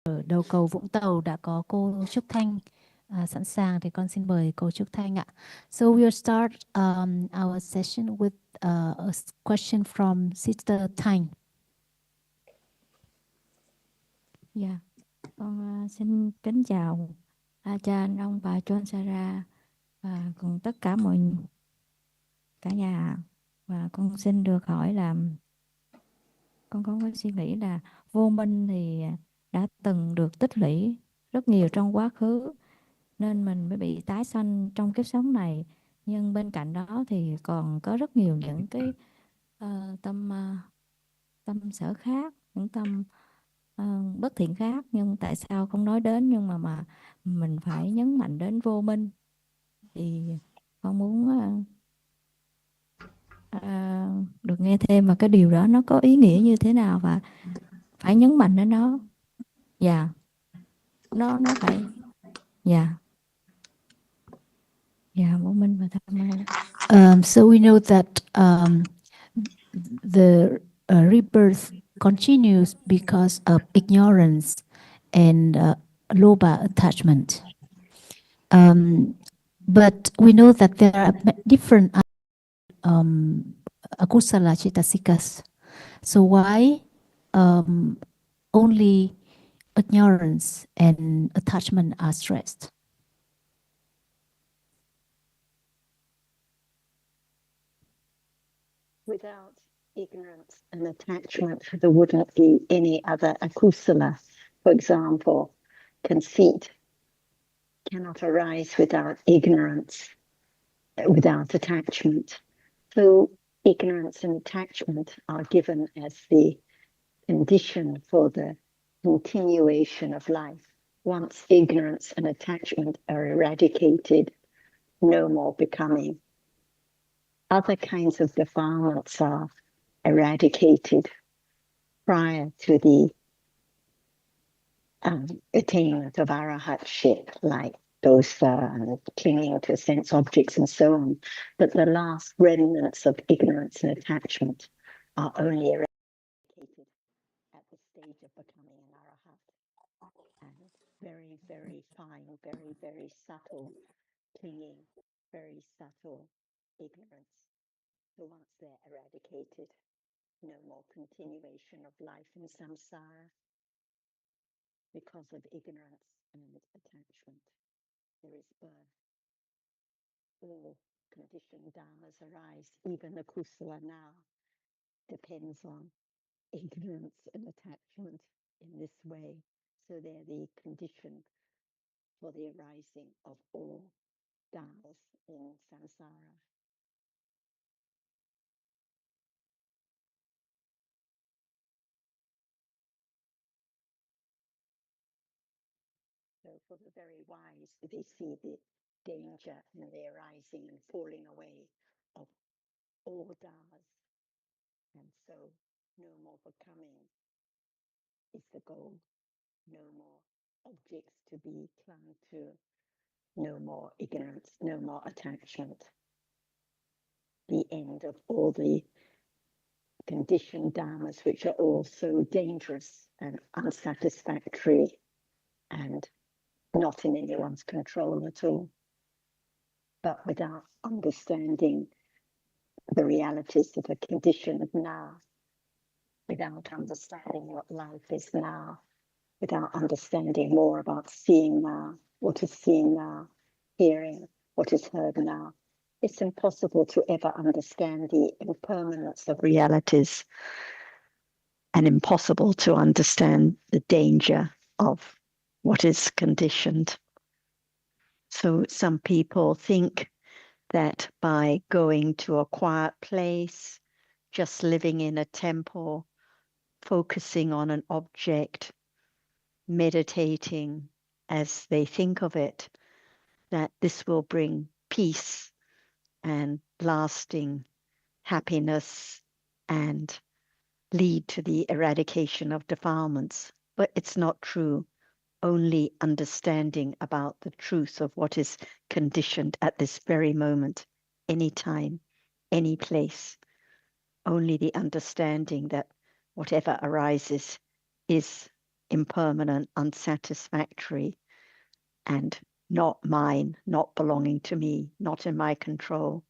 Ở đầu cầu Vũng Tàu đã có cô Trúc Thanh sẵn sàng, thì con xin mời cô Trúc Thanh ạ. So we'll start our session with a question from Sister Thanh. Dạ, con xin kính chào Ajahn, ông bà John Sarah và cùng tất cả cả nhà. Và con xin được hỏi là con có suy nghĩ là vô minh thì đã từng được tích lũy rất nhiều trong quá khứ, nên mình mới bị tái sanh trong kiếp sống này. Nhưng bên cạnh đó thì còn có rất nhiều những cái tâm sở khác, những tâm bất thiện khác, nhưng tại sao không nói đến, nhưng mà mình phải nhấn mạnh đến vô minh. Thì con muốn được nghe thêm và cái điều đó nó có ý nghĩa như thế nào và phải nhấn mạnh đến nó. Dạ, nó phải. Dạ, dạ, vô minh và tham ái. So we know that the rebirth continues because of ignorance and loba attachment. But we know that there are different akusala citasikas. So why only ignorance and attachment are stressed? Without ignorance and attachment, there wouldn't be any other akusala. For example, conceit cannot arise without ignorance, without attachment. So ignorance and attachment are given as the condition for the continuation of life. Once ignorance and attachment are eradicated, no more becoming. Other kinds of defilements are eradicated prior to the attainment of arahatship, like dosa and clinging to sense objects and so on. But the last remnants of ignorance and attachment are only eradicated at the stage of becoming an arahat. And very, very fine, very, very subtle clinging, very subtle ignorance. So once they're eradicated, no more continuation of life in samsara. Because of ignorance and attachment, there is birth. All conditioned dharmas arise. Even the kusala now depends on ignorance and attachment in this way. So they're the condition for the arising of all dharmas in samsara. So for the very wise, they see the danger in the arising and falling away of all dharmas. And so no more becoming is the goal. No more objects to be clung to. No more ignorance, no more attachment. The end of all the conditioned dharmas, which are all so dangerous and unsatisfactory and not in anyone's control at all. But without understanding the realities of the condition of now, without understanding what life is now, without understanding more about seeing now, what is seen now, hearing what is heard now, it's impossible to ever understand the impermanence of realities and impossible to understand the danger of what is conditioned. So some people think that by going to a quiet place, just living in a temple, focusing on an object, meditating as they think of it, that this will bring peace and lasting happiness and lead to the eradication of defilements. But it's not true. Only understanding about the truth of what is conditioned at this very moment, any time, any place, only the understanding that whatever arises is impermanent, unsatisfactory, and not mine, not belonging to me, not in my control,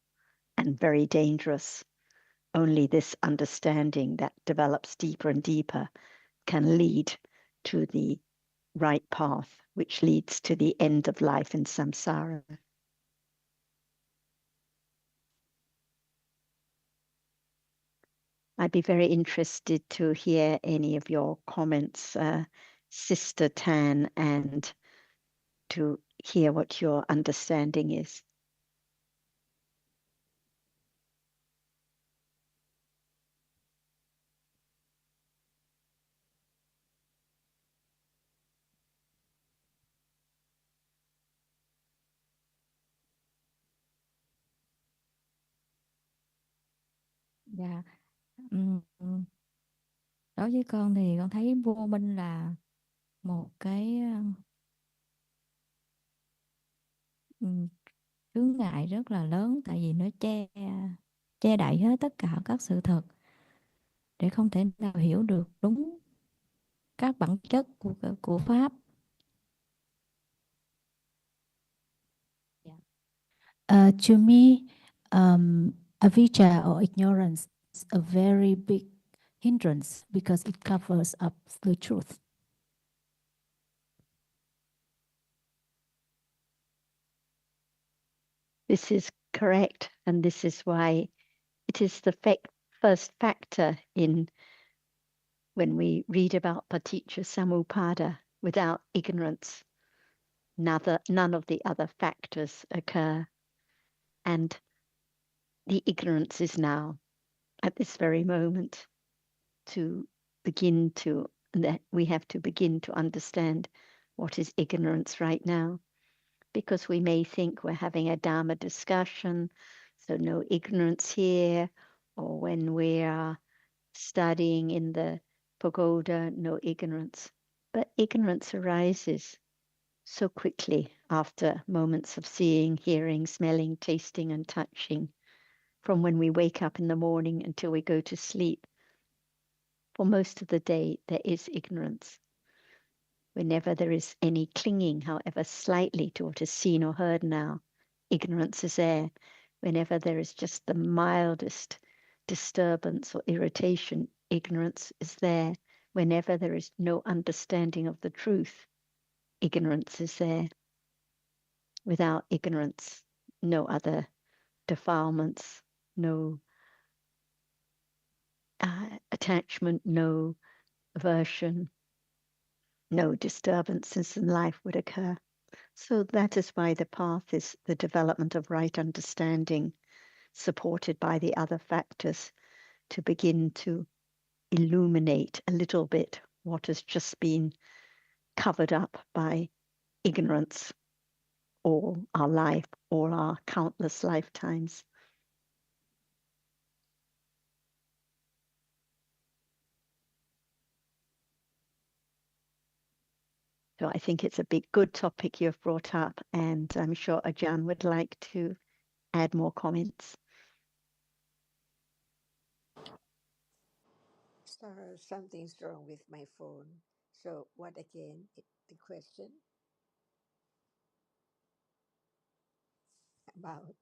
and very dangerous. Only this understanding that develops deeper and deeper can lead to the right path, which leads to the end of life in samsara. I'd be very interested to hear any of your comments, Sister Tan, and to hear what your understanding is. Dạ. Đối với con thì con thấy vô minh là một cái chướng ngại rất là lớn, tại vì nó che đậy hết tất cả các sự thật để không thể nào hiểu được đúng các bản chất của pháp. To me, avijja or ignorance is a very big hindrance because it covers up the truth. This is correct, and this is why it is the first factor in when we read about paticca samuppada. Without ignorance, none of the other factors occur. And the ignorance is now, at this very moment, that we have to begin to understand what is ignorance right now. Because we may think we're having a Dhamma discussion, so no ignorance here, or when we are studying in the pagoda, no ignorance. But ignorance arises so quickly after moments of seeing, hearing, smelling, tasting, and touching, from when we wake up in the morning until we go to sleep. For most of the day, there is ignorance. Whenever there is any clinging, however slightly, to what is seen or heard now, ignorance is there. Whenever there is just the mildest disturbance or irritation, ignorance is there. Whenever there is no understanding of the truth, ignorance is there. Without ignorance, no other defilements, no attachment, no aversion, no disturbances in life would occur. So that is why the path is the development of right understanding, supported by the other factors, to begin to illuminate a little bit what has just been covered up by ignorance all our life, all our countless lifetimes. So I think it's a good topic you've brought up, and I'm sure Ajahn would like to add more comments. Sorry, something's wrong with my phone. So what again? The question about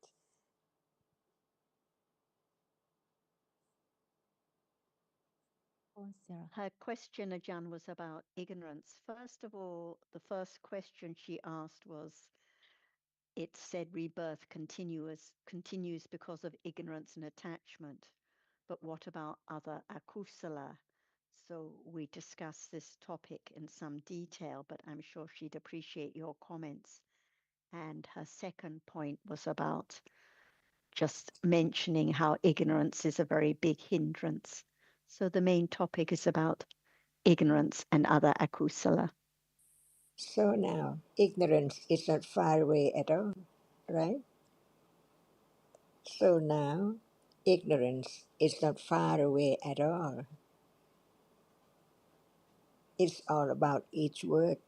Her question, Ajahn, was about ignorance. First of all, the first question she asked was, it said rebirth continues because of ignorance and attachment. But what about other akusala? So we discussed this topic in some detail, but I'm sure she'd appreciate your comments. And her second point was about just mentioning how ignorance is a very big hindrance. So the main topic is about ignorance and other akusala. so now ignorance is not far away at all, right? So now ignorance is not far away at all. It's all about each word,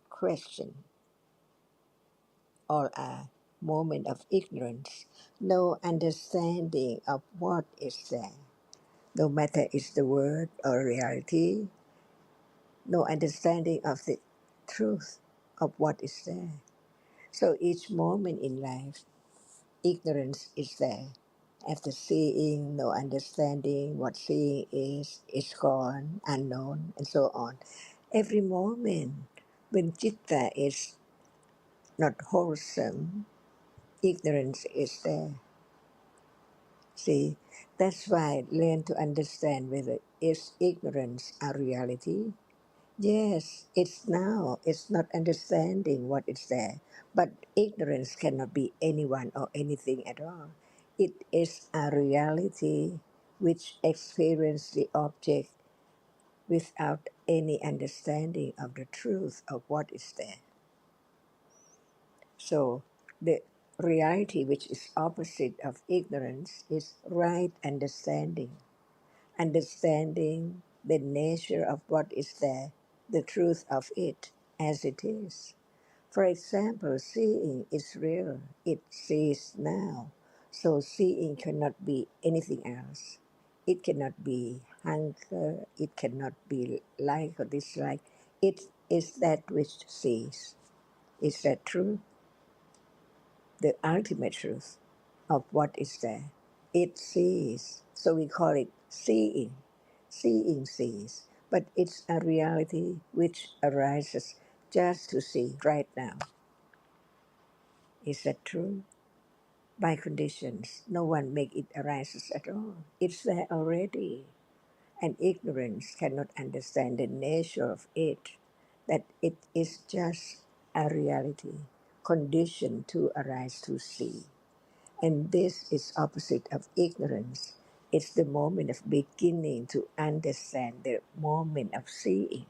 question, all a moment of ignorance, no understanding of what is there. No matter it's the word or reality, no understanding of the truth of what is there. So each moment in life, ignorance is there. After seeing, no understanding what seeing is gone, unknown, and so on. Every moment when citta is not wholesome, ignorance is there. See, that's why learn to understand whether is ignorance a reality. Yes, it's now. It's not understanding what is there. But ignorance cannot be anyone or anything at all. It is a reality which experiences the object without any understanding of the truth of what is there. So the reality which is opposite of ignorance is right understanding. Understanding the nature of what is there, the truth of it as it is. For example, seeing is real. It sees now. So seeing cannot be anything else. It cannot be hunger. It cannot be like or dislike. It is that which sees. Is that true? The ultimate truth of what is there. It sees. So we call it seeing. Seeing sees. But it's a reality which arises just to see right now. Is that true? By conditions. No one make it arises at all. It's there already. And ignorance cannot understand the nature of it, that it is just a reality, conditioned to arise to see. And this is opposite of ignorance. It's the moment of beginning to understand, the moment of seeing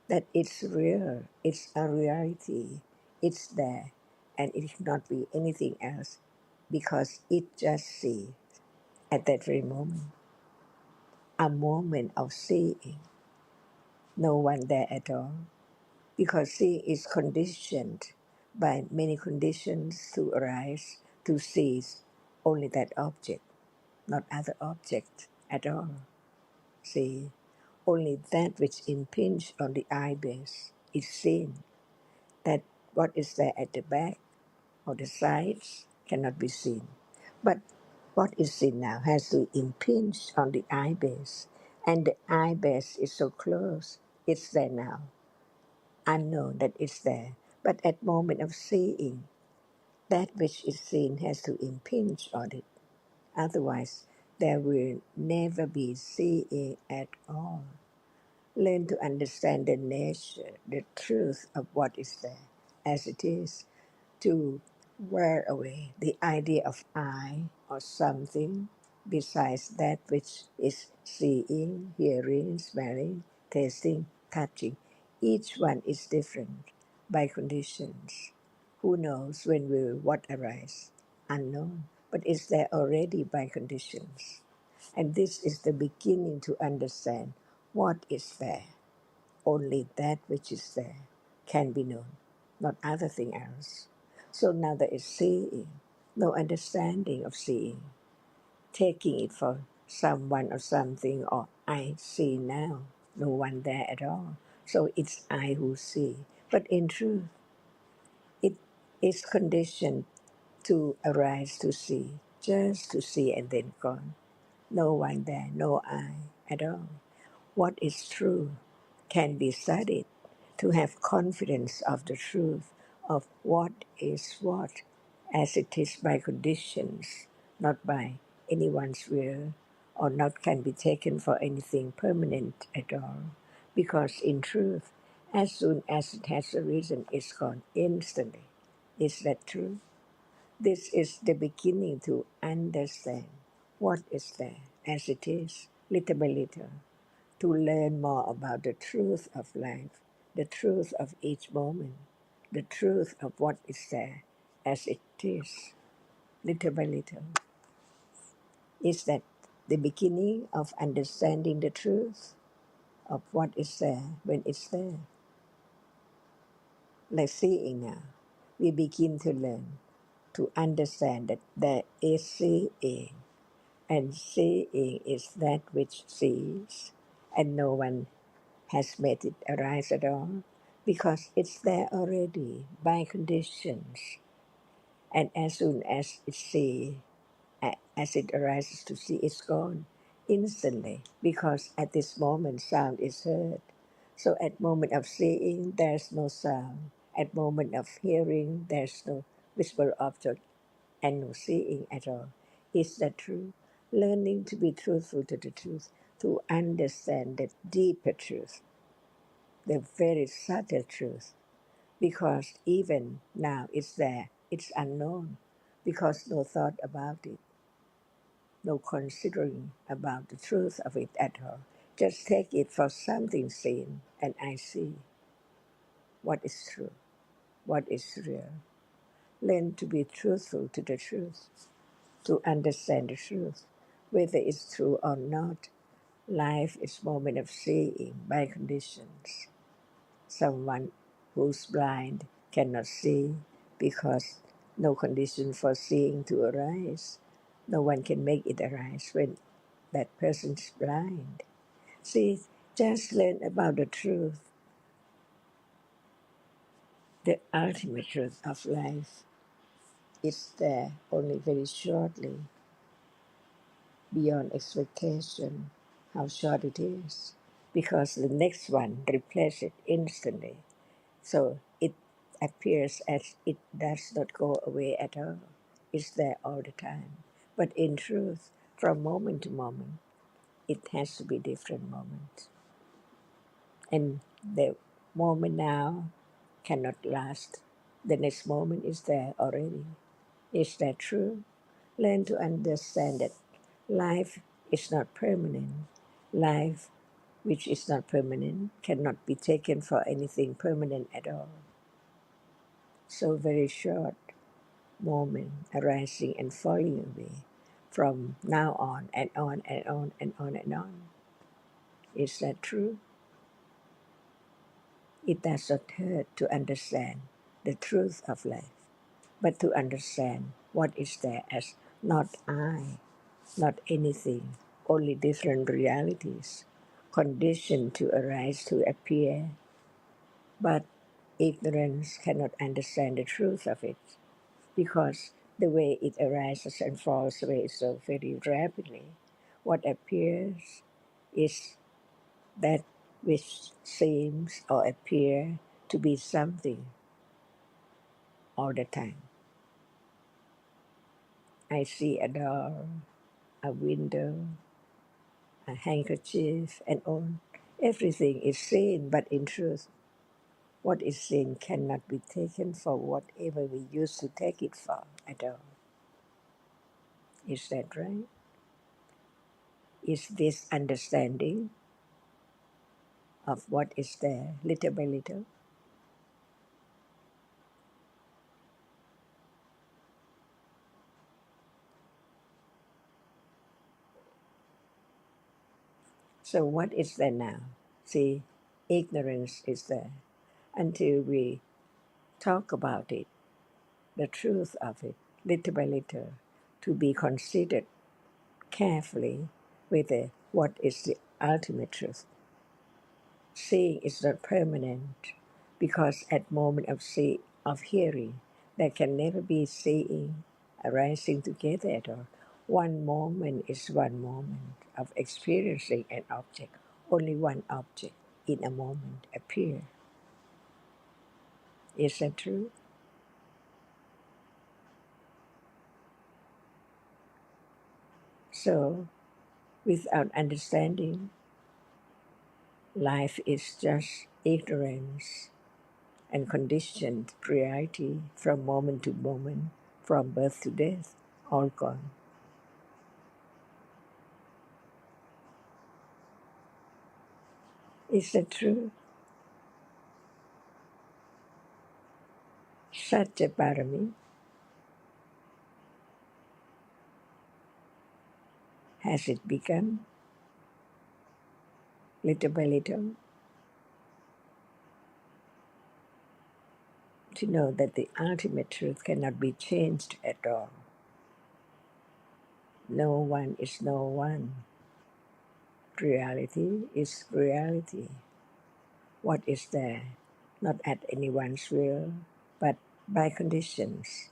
that it's real, it's a reality, it's there, and it cannot be anything else because it just sees at that very moment, a moment of seeing, no one there at all, because seeing is conditioned by many conditions to arise to seize only that object, not other object at all. See, only that which impinge on the eye base is seen. That what is there at the back or the sides cannot be seen. But what is seen now has to impinge on the eye base. And the eye base is so close, it's there now. Unknown that it's there. But at moment of seeing, that which is seen has to impinge on it. Otherwise, there will never be seeing at all. Learn to understand the nature, the truth of what is there as it is, to wear away the idea of I or something besides that which is seeing, hearing, smelling, tasting, touching. Each one is different by conditions. Who knows when will what arise? Unknown, but it's there already by conditions. And this is the beginning to understand what is there. Only that which is there can be known, not other thing else. So now there is seeing, no understanding of seeing, taking it for someone or something, or I see now, no one there at all. So it's I who see. But in truth, it is conditioned to arise to see, just to see and then gone. No one there, no I at all. What is true can be studied to have confidence of the truth of what is what, as it is by conditions, not by anyone's will, or not can be taken for anything permanent at all. Because in truth, as soon as it has arisen, it's gone instantly. Is that true? This is the beginning to understand what is there as it is, little by little, to learn more about the truth of life, the truth of each moment, the truth of what is there as it is, little by little. Is that the beginning of understanding the truth of what is there when it's there? Like seeing now, we begin to learn to understand that there is seeing, and seeing is that which sees, and no one has made it arise at all, because it's there already by conditions. And as soon as it see, as it arises to see, it's gone instantly, because at this moment sound is heard. So at moment of seeing, there's no sound. At moment of hearing, there's no visible object and no seeing at all. Is that true? Learning to be truthful to the truth, to understand the deeper truth, the very subtle truth, because even now it's there, it's unknown, because no thought about it, no considering about the truth of it at all. Just take it for something seen, and I see what is true, what is real. Learn to be truthful to the truth, to understand the truth, whether it's true or not. Life is moment of seeing by conditions. Someone who's blind cannot see because no condition for seeing to arise. No one can make it arise when that person's blind. See, just learn about the truth, the ultimate truth of life. It's there only very shortly, beyond expectation, how short it is, because the next one replaces it instantly. So it appears as it does not go away at all. It's there all the time. But in truth, from moment to moment, it has to be different moments. And the moment now cannot last. The next moment is there already. Is that true? Learn to understand that life is not permanent. Life, which is not permanent, cannot be taken for anything permanent at all. So very short moment arising and falling away from now on and on and on and on and on. Is that true? It does not hurt to understand the truth of life, but to understand what is there as not I, not anything, only different realities, conditioned to arise, to appear, but ignorance cannot understand the truth of it, because the way it arises and falls away so very rapidly. What appears is that which seems or appear to be something all the time. I see a door, a window, a handkerchief, and on. Everything is seen, but in truth, what is seen cannot be taken for whatever we used to take it for at all. Is that right? Is this understanding of what is there, little by little? So what is there now? See, ignorance is there. Until we talk about it, the truth of it, little by little, to be considered carefully whether what is the ultimate truth. Seeing is not permanent, because at moment of hearing, there can never be seeing arising together at all. One moment is one moment of experiencing an object. Only one object in a moment appear. Is that true? So, without understanding, life is just ignorance and conditioned reality from moment to moment, from birth to death, all gone. Is that true? Satya Parami, has it begun little by little to know that the ultimate truth cannot be changed at all. No one is no one. Reality is reality. what is there, not at anyone's will, but by conditions.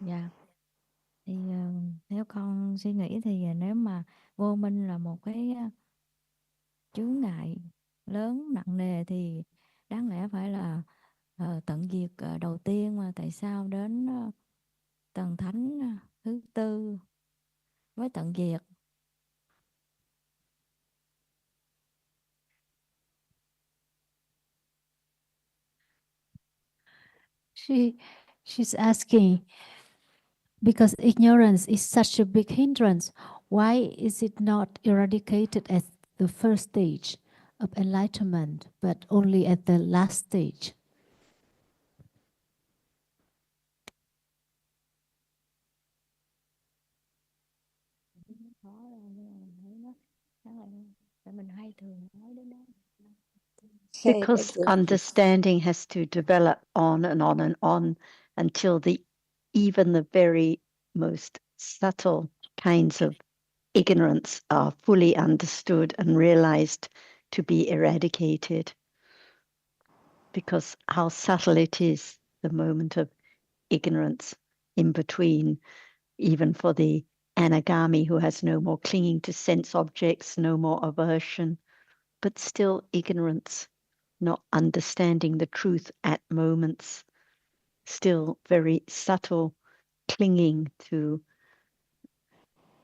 Dạ. Thì theo con suy nghĩ thì nếu mà vô minh là một cái chướng ngại lớn nặng nề thì đáng lẽ phải là tận diệt đầu tiên, mà tại sao đến tầng thánh thứ tư mới tận diệt? She's asking, because ignorance is such a big hindrance, why is it not eradicated at the first stage of enlightenment, but only at the last stage? Say it Because again, please. understanding has to develop on and on and on until even the very most subtle kinds of ignorance are fully understood and realized to be eradicated. Because how subtle it is, the moment of ignorance in between, even for the anagami who has no more clinging to sense objects, no more aversion, but still ignorance, not understanding the truth at moments, still very subtle clinging to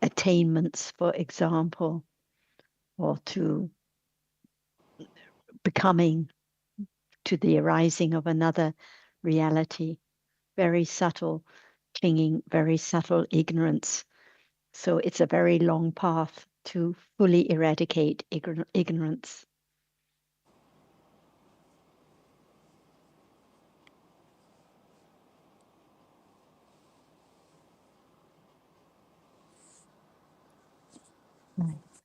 attainments, for example, or to becoming, to the arising of another reality, very subtle clinging, very subtle ignorance. So it's a very long path to fully eradicate ignorance.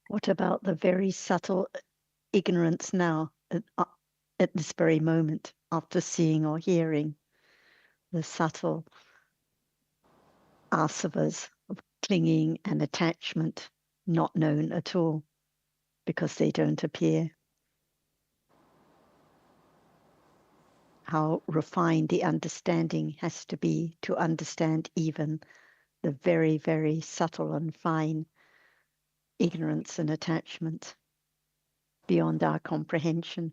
What about the very subtle ignorance now at this very moment after seeing or hearing? The subtle asavas of clinging and attachment not known at all because they don't appear. How refined the understanding has to be to understand even the very, very subtle and fine ignorance and attachment beyond our comprehension.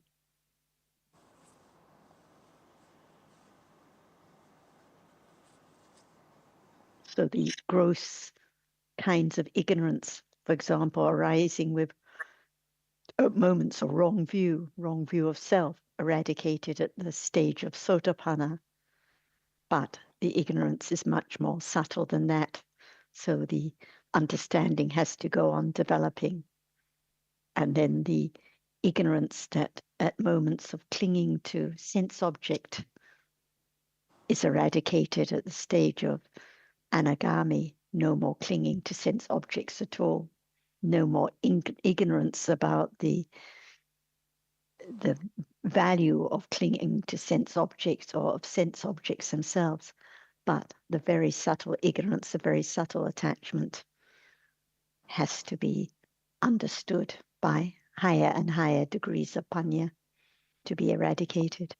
So the gross kinds of ignorance, for example, arising with moments of wrong view of self, eradicated at the stage of sotapanna. But the ignorance is much more subtle than that. So the understanding has to go on developing. And then the ignorance that at moments of clinging to sense object is eradicated at the stage of anagami, no more clinging to sense objects at all, no more ignorance about the value of clinging to sense objects or of sense objects themselves, but the very subtle ignorance, the very subtle attachment has to be understood by higher and higher degrees of panya to be eradicated.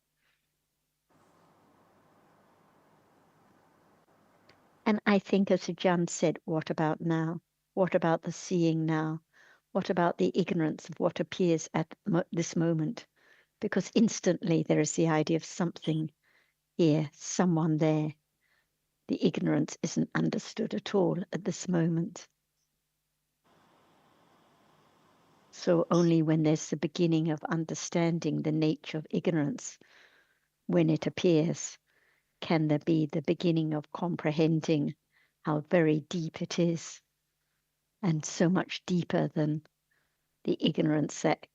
And I think, as Ajahn said, what about now? What about the seeing now? What about the ignorance of what appears at this moment? Because instantly there is the idea of something here, someone there. The ignorance isn't understood at all at this moment. So only when there's the beginning of understanding the nature of ignorance, when it appears, can there be the beginning of comprehending how very deep it is, and so much deeper than the ignorance that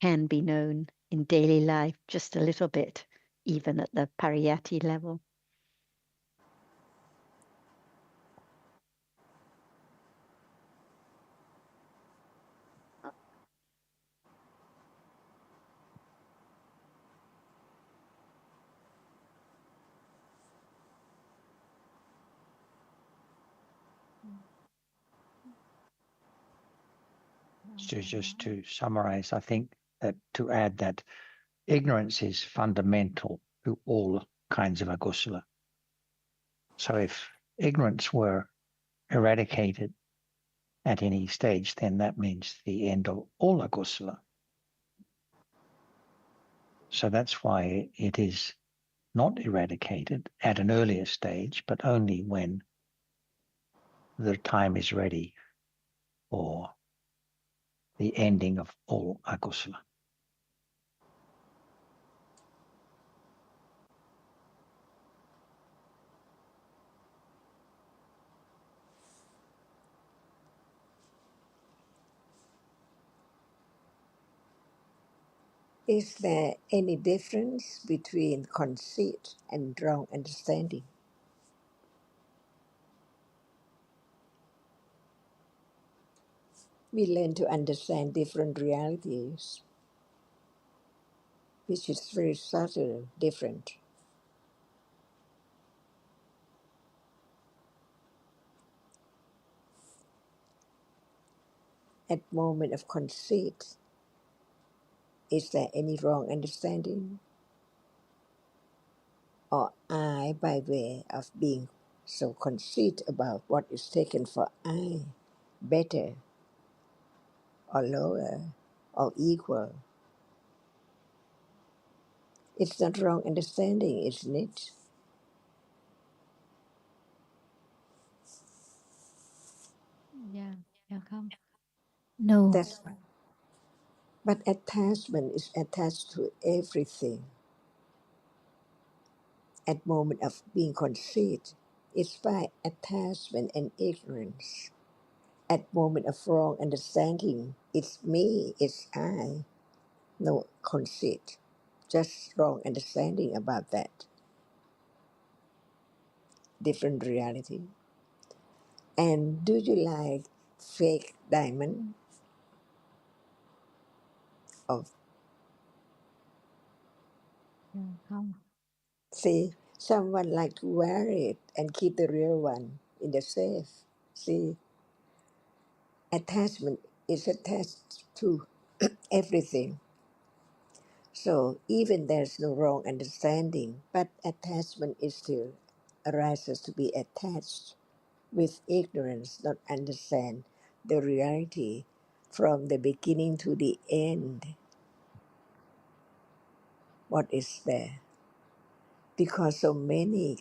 can be known in daily life just a little bit, even at the pariyatti level. So just to summarize, I think that to add that ignorance is fundamental to all kinds of akusala. So if ignorance were eradicated at any stage, then that means the end of all akusala. So that's why it is not eradicated at an earlier stage, but only when the time is ready for the ending of all akusala. Is there any difference between conceit and wrong understanding? We learn to understand different realities, which is very subtle, different. At moment of conceit, is there any wrong understanding? Or I, by way of being so conceit about what is taken for I, better or lower or equal? It's not wrong understanding, isn't it? Dạ, dạ không. No. That's right. But attachment is attached to everything. At moment of being conceit, it's by attachment and ignorance. At moment of wrong understanding, it's me, it's I, no conceit, just wrong understanding about that different reality. And do you like fake diamond? Of Dạ không. see, someone like to wear it and keep the real one in the safe. See, attachment is attached to everything. So even there's no wrong understanding, but attachment is still arises to be attached with ignorance, not understand the reality from the beginning to the end. What is there? Because so many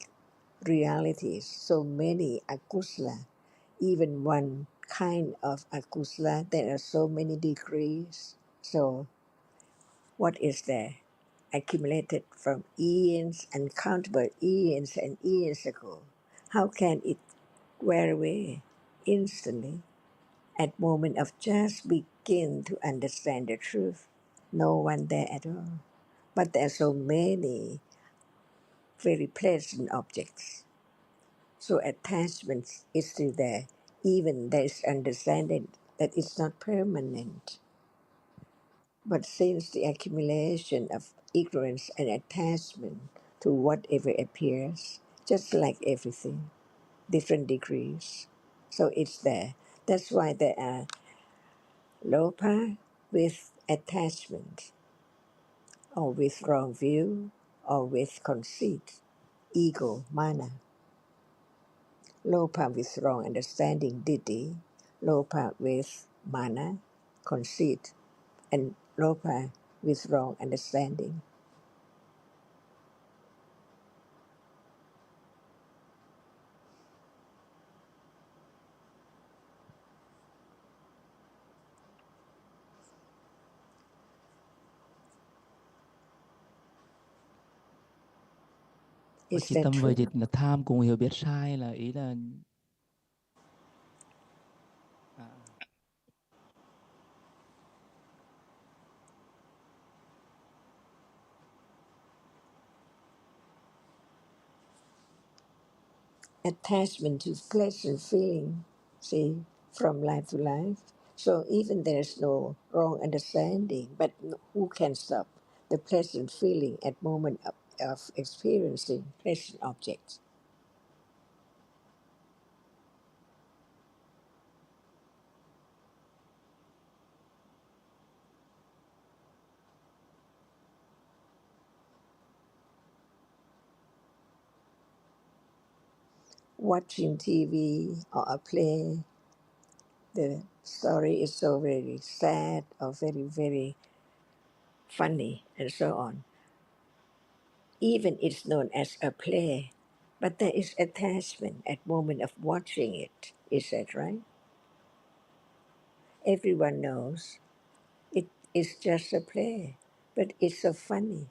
realities, so many akusala, even one kind of akusala, there are so many degrees. So what is there? Accumulated from eons, uncountable eons and eons ago. How can it wear away instantly? At moment of just begin to understand the truth, no one there at all. But there are so many very pleasant objects. So attachment is still there. Even there is understanding that it's not permanent. But since the accumulation of ignorance and attachment to whatever appears, just like everything, different degrees. So it's there. That's why there are lopa with attachment, or with wrong view, or with conceit, ego, mana. Lopa with wrong understanding, ditti. Lopa with mana, conceit. And lopa with wrong understanding. Và Is chị that Tâm vừa true? dịch là tham cùng hiểu biết sai, là ý là à, Attachment to pleasant feeling, see, from life to life. So even there's no wrong understanding, but who can stop the pleasant feeling at moment of experiencing pleasant objects? watching TV or a play, the story is so very sad or very, very funny and so on. Even it's known as a play, but there is attachment at moment of watching it. Is that right? Everyone knows it is just a play, but it's so funny,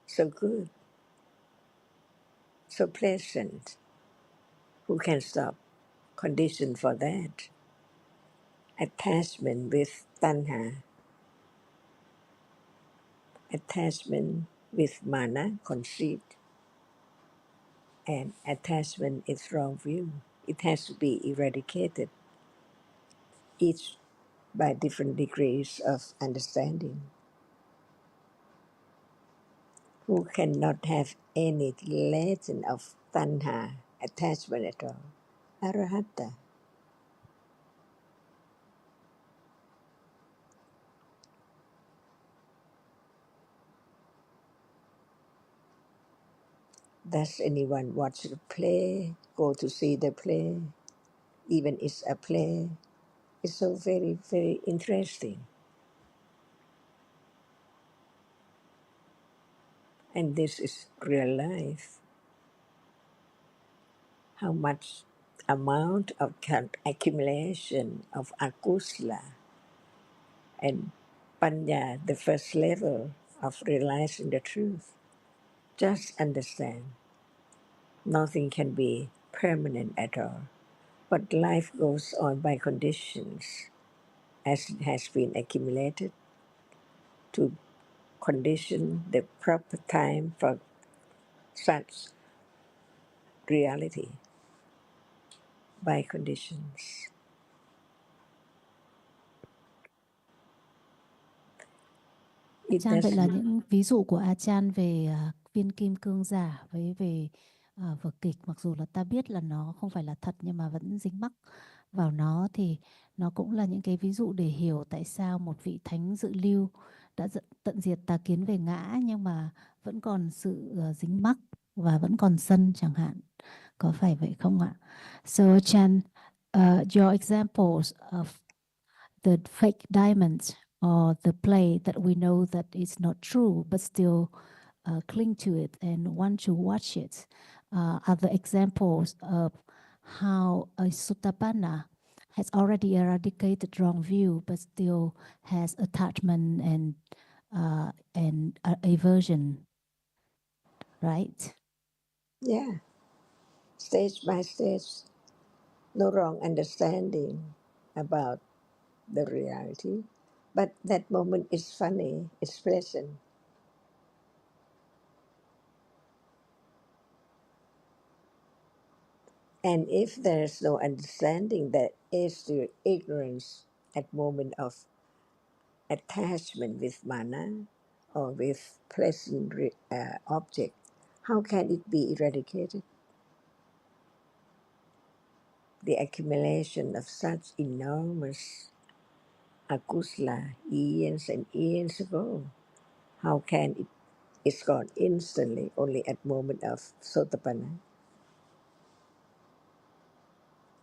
so good, so pleasant. Who can stop? Condition for that. Attachment with tanha, attachment with mana, conceit, and attachment is wrong view. It has to be eradicated, each by different degrees of understanding. Who cannot have any legend of tanha, attachment at all? Arahata. Does anyone watch the play, go to see the play, even it's a play? It's so very, very interesting. And this is real life. How much amount of accumulation of akusla and panya, the first level of realizing the truth. Just understand, nothing can be permanent at all. But life goes on by conditions as it has been accumulated to condition the proper time for such reality by conditions. It Chan, vậy là doesn't. những ví dụ của A Chan về viên kim cương giả với về vở kịch, mặc dù là ta biết là nó không phải là thật nhưng mà vẫn dính mắc vào nó, thì nó cũng là những cái ví dụ để hiểu tại sao một vị thánh dự lưu đã tận diệt tà kiến về ngã nhưng mà vẫn còn sự dính mắc và vẫn còn sân chẳng hạn. Có phải vậy không ạ? So Chan, your examples of the fake diamonds or the play that we know that it's not true but still cling to it and want to watch it are the examples of how a Sotapanna has already eradicated wrong view but still has attachment and aversion, right? Yeah, stage by stage, no wrong understanding about the reality. But that moment is funny, it's pleasant. And if there's no understanding, there is still ignorance at moment of attachment with mana or with pleasant object. How can it be eradicated? The accumulation of such enormous akusla years and years ago. How can it? It's gone instantly, only at moment of sotapanna.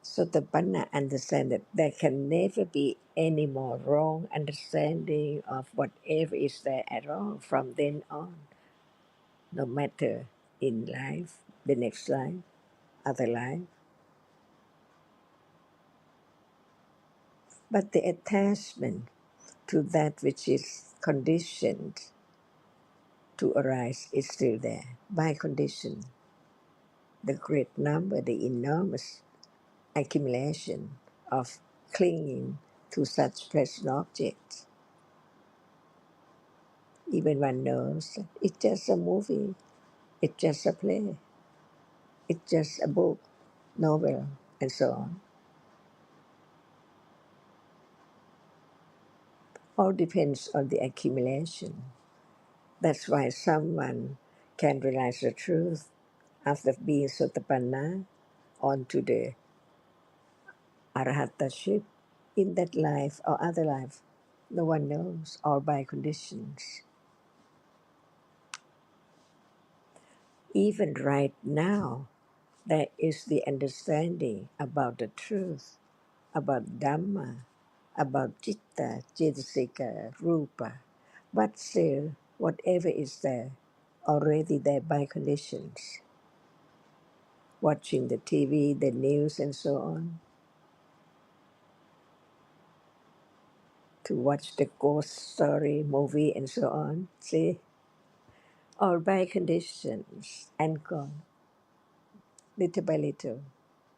Sotapanna understand that there can never be any more wrong understanding of whatever is there at all from then on, no matter in life, the next life, other life. But the attachment to that which is conditioned to arise is still there by condition. The great number, the enormous accumulation of clinging to such pleasant objects. Even one knows that it's just a movie, it's just a play, it's just a book, novel, and so on. All depends on the accumulation. That's why someone can realize the truth after being sotapanna onto the arahataship in that life or other life. No one knows, all by conditions. Even right now, That is the understanding about the truth, about Dhamma, about Citta, Cetasika, Rupa. But still, whatever is there, already there by conditions. Watching the TV, the news, and so on, to watch the ghost story, movie, and so on. See, all by conditions and gone, little by little.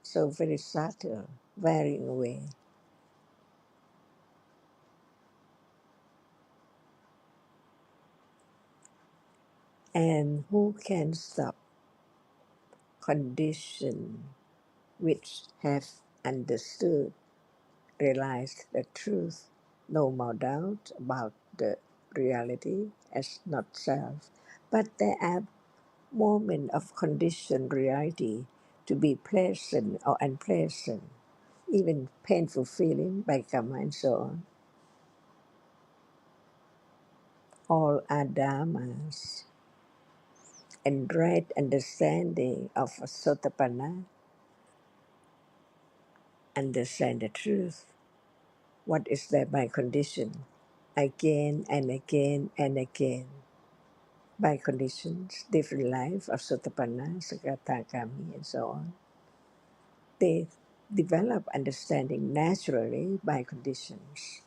So very subtle, varying away. And who can stop condition which have understood, realized the truth, no more doubt about the reality as not self, but there are moments of conditioned reality to be pleasant or unpleasant, even painful feeling by karma and so on. All are dhammas, and right understanding of Sotapanna, understand the truth. What is there by condition? Again and again and again. By conditions, different life of Sotapanna, Sakatagami, and so on. They develop understanding naturally by conditions.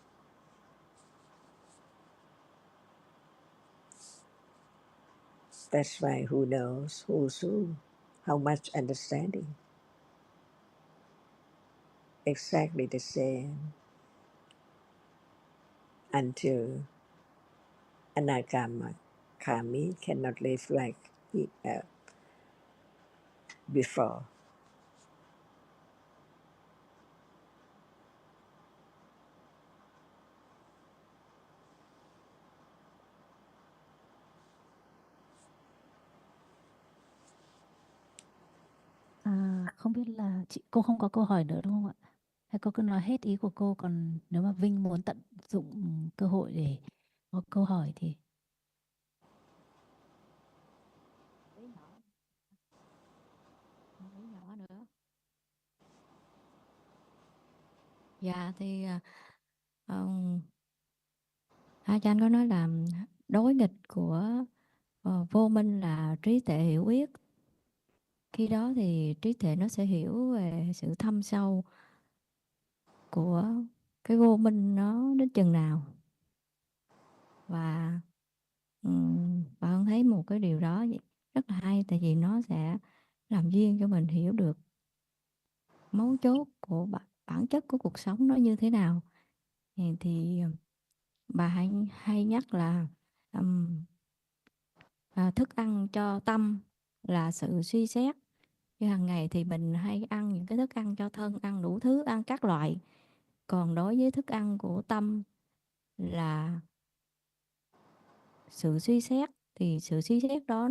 That's why who knows who's who, how much understanding. Exactly the same until Anagama Kami cannot live like before. Không biết là cô không có câu hỏi nữa đúng không ạ? Hay cô cứ nói hết ý của cô, còn nếu mà Vinh muốn tận dụng cơ hội để có câu hỏi thì Ý nhỏ nữa. Dạ thì A Chan có nói là đối nghịch của vô minh là trí tuệ hiểu biết. Khi đó thì trí tuệ nó sẽ hiểu về sự thâm sâu của cái vô minh nó đến chừng nào. Và bạn thấy một cái điều đó rất là hay, tại vì nó sẽ làm duyên cho mình hiểu được mấu chốt của bản chất của cuộc sống nó như thế nào. Thì bà hay nhắc là thức ăn cho tâm là sự suy xét. Như hàng ngày thì mình hay ăn những cái thức ăn cho thân, ăn đủ thứ, ăn các loại. Còn đối với thức ăn của tâm là sự suy xét, thì sự suy xét đó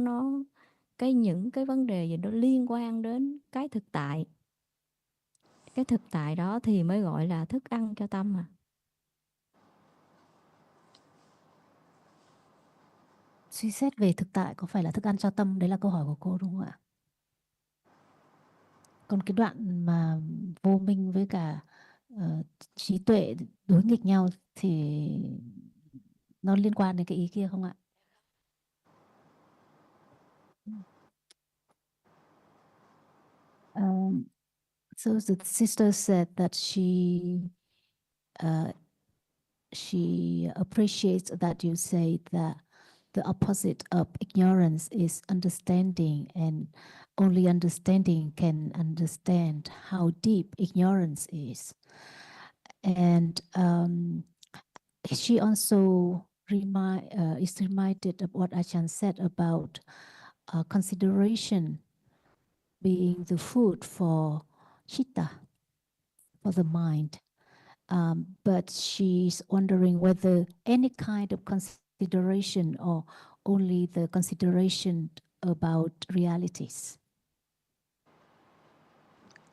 những cái vấn đề gì nó liên quan đến cái thực tại. Cái thực tại đó thì mới gọi là thức ăn cho tâm à. suy xét về thực tại có phải là thức ăn cho tâm? Đấy là câu hỏi của cô đúng không ạ? Còn cái đoạn mà vô minh với cả trí tuệ đối nghịch nhau thì nó liên quan đến cái ý kia không ạ? So the sister said that she appreciates that you say that the opposite of ignorance is understanding, and only understanding can understand how deep ignorance is. And she also is reminded of what Ajahn said about consideration being the food for chitta, for the mind. But she's wondering whether any kind of consideration or only the consideration about realities.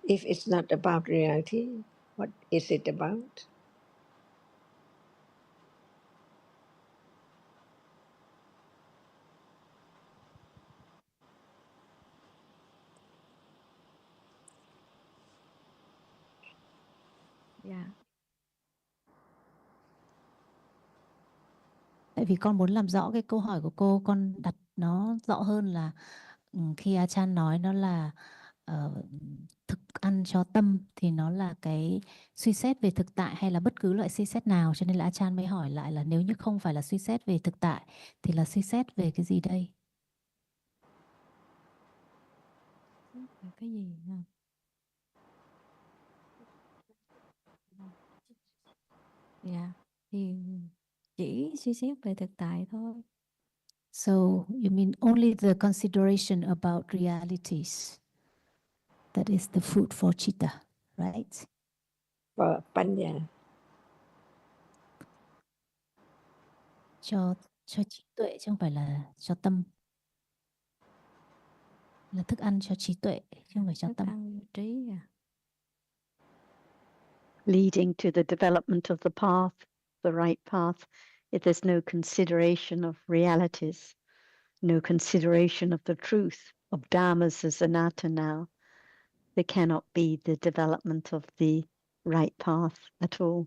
If it's not about reality, what is it about? Dạ. Tại vì con muốn làm rõ cái câu hỏi của cô, con đặt nó rõ hơn là khi Achan nói nó là thực ăn cho tâm thì nó là cái suy xét về thực tại hay là bất cứ loại suy xét nào, cho nên là Achan mới hỏi lại là nếu như không phải là suy xét về thực tại thì là suy xét về cái gì đây? Về cái gì hả? Dạ. Thì chỉ suy xét về thực tại thôi. So you mean only the consideration about realities. That is the food for chitta, right? For Panya. Cho trí tuệ chứ không phải là cho tâm. Là thức ăn cho trí tuệ chứ không phải cho Thức tâm. ăn trí à. Leading to the development of the path, the right path, if there's no consideration of realities, no consideration of the truth, of dhammas as anatta now, there cannot be the development of the right path at all.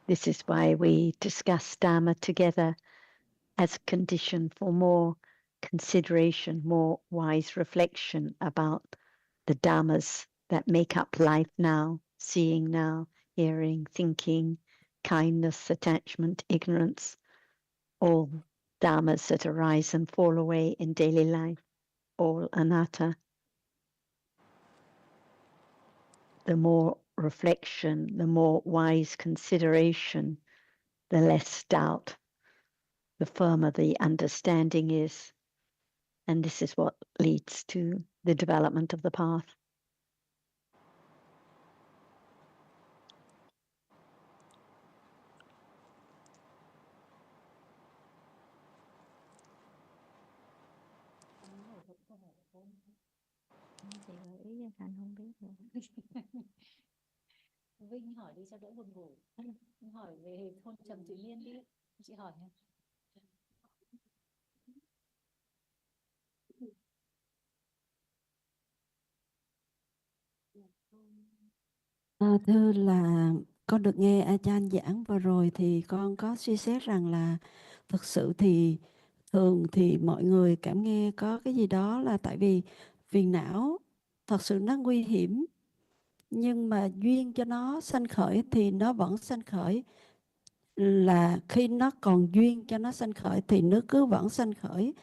This is why we discuss Dhamma together as a condition for more consideration, more wise reflection about the Dhammas that make up life now, seeing now, hearing, thinking, kindness, attachment, ignorance, all Dhammas that arise and fall away in daily life, all anatta. The more reflection, the more wise consideration, the less doubt, the firmer the understanding is. And this is what leads to the development of the path. Chị gợi ý cho Thành không biết nữa. Vinh hỏi đi cho đỡ buồn ngủ. Hỏi về thôn Trầm Thủy Liên đi. Chị hỏi nha. Thưa là con được nghe Achan giảng vừa rồi thì con có suy xét rằng là thực sự thì thường thì mọi người cảm nghe có cái gì đó là tại vì phiền não thật sự nó nguy hiểm, nhưng mà duyên cho nó sanh khởi thì nó vẫn sanh khởi, là khi nó còn duyên cho nó sanh khởi thì nó cứ vẫn sanh khởi.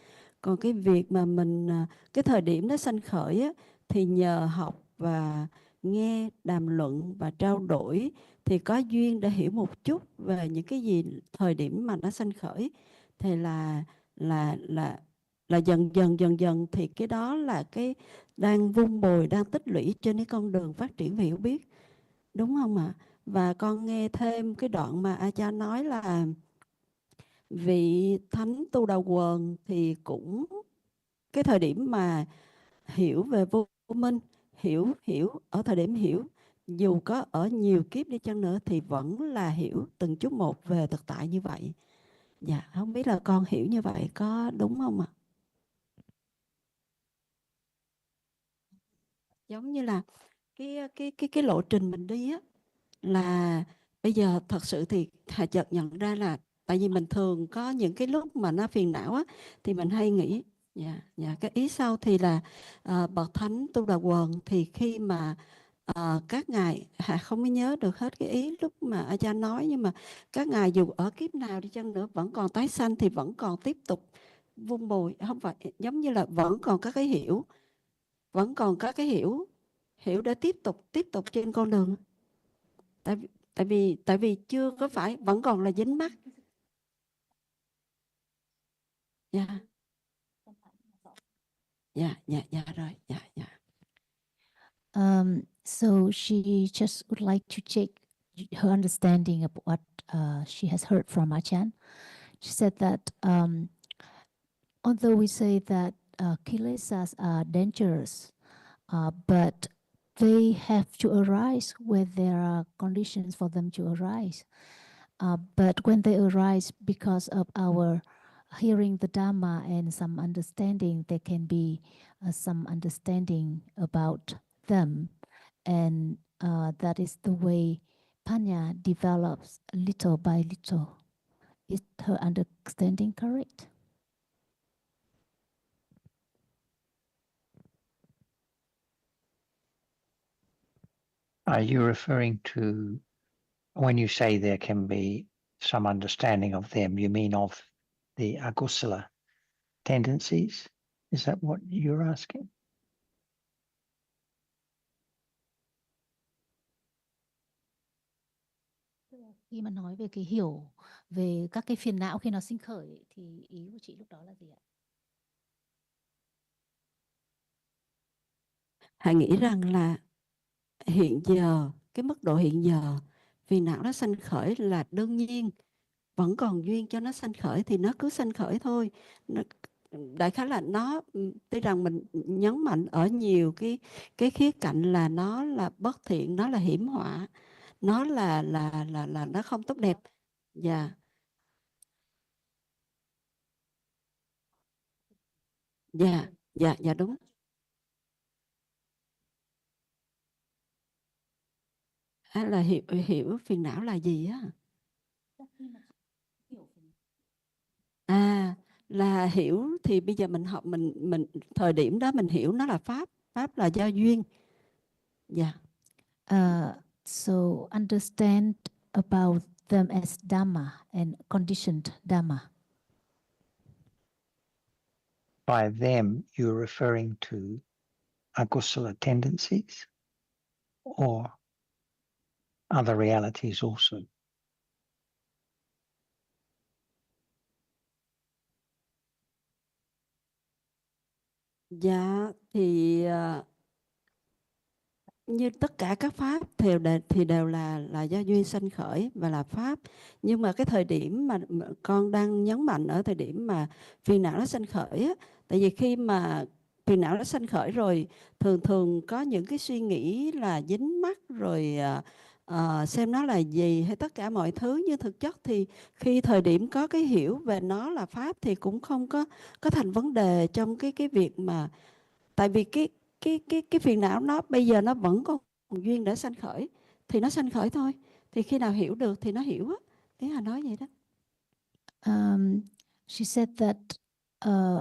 Còn cái việc mà mình cái thời điểm nó sanh khởi á, thì nhờ học và nghe đàm luận và trao đổi thì có duyên để hiểu một chút về những cái gì thời điểm mà nó sanh khởi, thì là là dần dần thì cái đó là cái đang vun bồi, đang tích lũy trên cái con đường phát triển và hiểu biết, đúng không ạ? Và con nghe thêm cái đoạn mà A Cha nói là vị thánh tu đà quần thì cũng cái thời điểm mà hiểu về vô minh, hiểu ở thời điểm hiểu, dù có ở nhiều kiếp đi chăng nữa thì vẫn là hiểu từng chút một về thực tại như vậy. Dạ, không biết là con hiểu như vậy có đúng không ạ? Giống như là cái lộ trình mình đi á, là bây giờ thật sự thì Hà chợt nhận ra là tại vì mình thường có những cái lúc mà nó phiền não á, thì mình hay nghĩ cái ý sau thì là bậc thánh Tu Đà Quần thì khi mà các ngài, Hà không có nhớ được hết cái ý lúc mà A Cha nói, nhưng mà các ngài dù ở kiếp nào đi chăng nữa vẫn còn tái sanh thì vẫn còn tiếp tục vun bồi, không phải giống như là vẫn còn có cái hiểu, vẫn còn có cái hiểu để tiếp tục trên con đường. Tại vì chưa có phải, vẫn còn là dính mắc. Dạ rồi, dạ. So she just would like to check her understanding of what she has heard from Achan. She said that although we say that kilesas are dangerous, but they have to arise where there are conditions for them to arise. But when they arise because of our hearing the Dhamma and some understanding, there can be some understanding about them. And that is the way Panya develops little by little. Is her understanding correct? Are you referring to, when you say there can be some understanding of them, you mean of the agusala tendencies? Is that what you're asking? Khi mà nói về cái hiểu về các cái phiền não khi nó sinh khởi thì ý của chị lúc đó là gì ạ? Hà nghĩ rằng là hiện giờ, cái mức độ hiện giờ phiền não nó sanh khởi là đương nhiên, vẫn còn duyên cho nó sanh khởi thì nó cứ sanh khởi thôi. Đại khái là nó, tuy rằng mình nhấn mạnh ở nhiều cái khía cạnh là nó là bất thiện, nó là hiểm họa, nó là nó không tốt đẹp. Dạ. Dạ đúng. Là hiểu phiền não là gì á? Là hiểu thì bây giờ mình học, mình thời điểm đó mình hiểu nó là pháp là do duyên. Dạ. So understand about them as Dhamma and conditioned Dhamma. By them, you're referring to agusala tendencies or other realities also? Dạ thì như tất cả các pháp thì đều là do duyên sanh khởi và là pháp. Nhưng mà cái thời điểm mà con đang nhấn mạnh ở thời điểm mà phiền não nó sanh khởi á, tại vì khi mà phiền não nó sanh khởi rồi thường có những cái suy nghĩ là dính mắc rồi xem nó là gì hay tất cả mọi thứ, nhưng thực chất thì khi thời điểm có cái hiểu về nó là pháp thì cũng không có thành vấn đề trong cái việc mà, tại vì cái phiền não nó bây giờ nó vẫn còn duyên để sanh khởi thì nó sanh khởi thôi, thì khi nào hiểu được thì nó hiểu á. Ý Hà nói vậy đó. She said that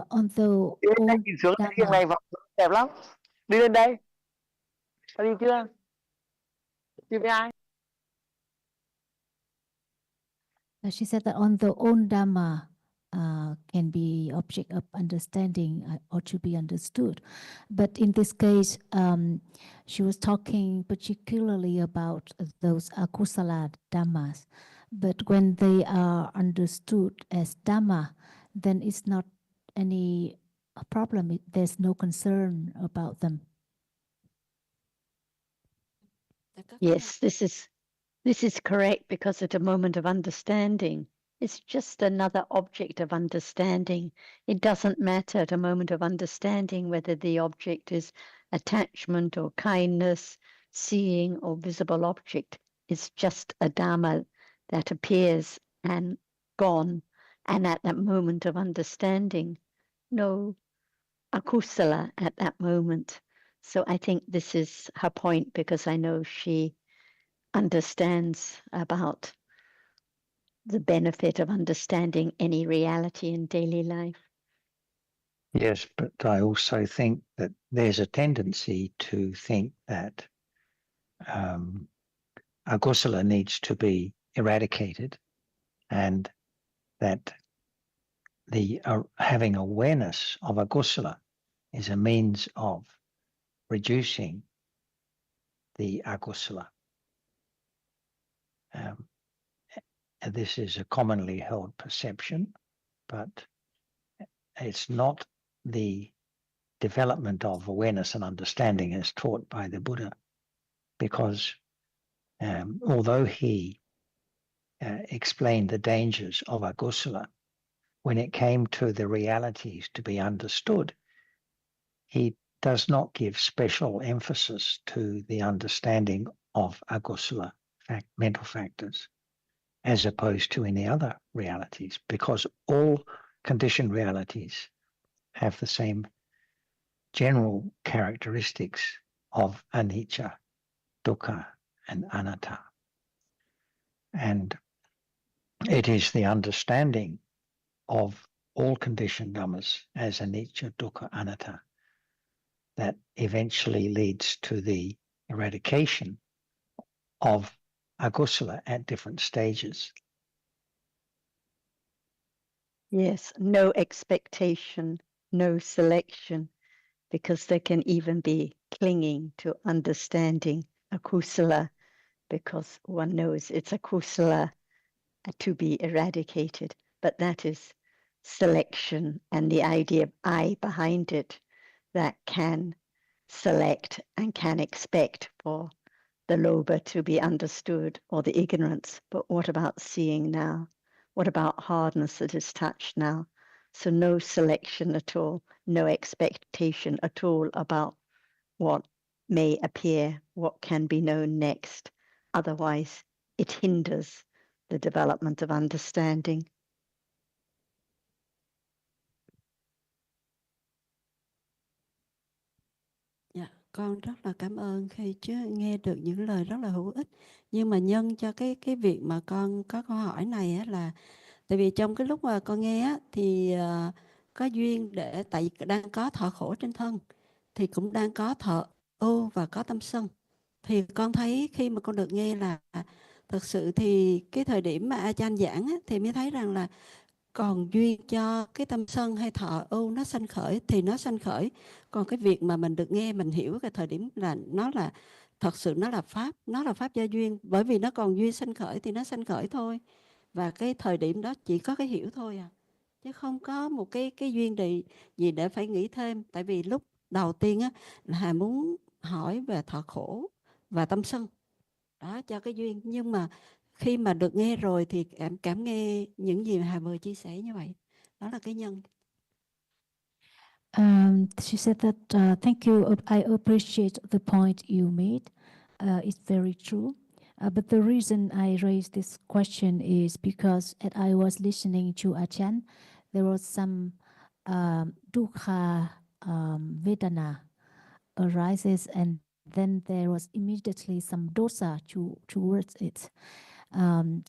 on the old nhìn xuống cái khiêng Dhamma, này đẹp lắm, đi lên đây, ta đi chưa, đi với ai? she said that on the own Dhamma can be object of understanding or to be understood. But in this case, she was talking particularly about those akusala Dhammas. But when they are understood as Dhamma, then it's not any problem. There's no concern about them. Yes, this is correct, because at a moment of understanding, it's just another object of understanding. It doesn't matter at a moment of understanding whether the object is attachment or kindness, seeing or visible object. It's just a Dhamma that appears and gone. And at that moment of understanding, no akusala at that moment. So I think this is her point, because I know she understands about the benefit of understanding any reality in daily life. Yes, but I also think that there's a tendency to think that agusala needs to be eradicated, and that the having awareness of agusala is a means of reducing the agusala. This is a commonly held perception, but it's not the development of awareness and understanding as taught by the Buddha, because although he explained the dangers of agusala, when it came to the realities to be understood, he does not give special emphasis to the understanding of agusala mental factors, as opposed to any other realities, because all conditioned realities have the same general characteristics of anicca, dukkha, and anatta. And it is the understanding of all conditioned dhammas as anicca, dukkha, anatta that eventually leads to the eradication of agusala at different stages. Yes, no expectation, no selection, because there can even be clinging to understanding a kusala, because one knows it's a kusala to be eradicated, but that is selection and the idea of I behind it that can select and can expect for the lobha to be understood or the ignorance. But what about seeing now? What about hardness that is touched now? So no selection at all, no expectation at all about what may appear, what can be known next. Otherwise, it hinders the development of understanding. Dạ, con rất là cảm ơn khi nghe được những lời rất là hữu ích. Nhưng mà nhân cho cái việc mà con có câu hỏi này á, là tại vì trong cái lúc mà con nghe á, thì có duyên để tại vì đang có thọ khổ trên thân thì cũng đang có thọ ưu và có tâm sân. Thì con thấy khi mà con được nghe là thật sự thì cái thời điểm mà A Chan giảng á, thì mới thấy rằng là còn duyên cho cái tâm sân hay thọ ưu nó sanh khởi thì nó sanh khởi. Còn cái việc mà mình được nghe, mình hiểu cái thời điểm là nó là thật sự nó là pháp do duyên, bởi vì nó còn duyên sanh khởi thì nó sanh khởi thôi. Và cái thời điểm đó chỉ có cái hiểu thôi à, chứ không có một cái duyên gì để phải nghĩ thêm. Tại vì lúc đầu tiên á là Hà muốn hỏi về thọ khổ và tâm sân đó cho cái duyên, nhưng mà khi mà được nghe rồi thì em cảm nghe những gì mà Hà vừa chia sẻ như vậy, đó là cái nhân. She said that thank you. I appreciate the point you made. It's very true. But the reason I raised this question is because as I was listening to Achan, there was some dukkha vedana arises, and then there was immediately some dosa towards it.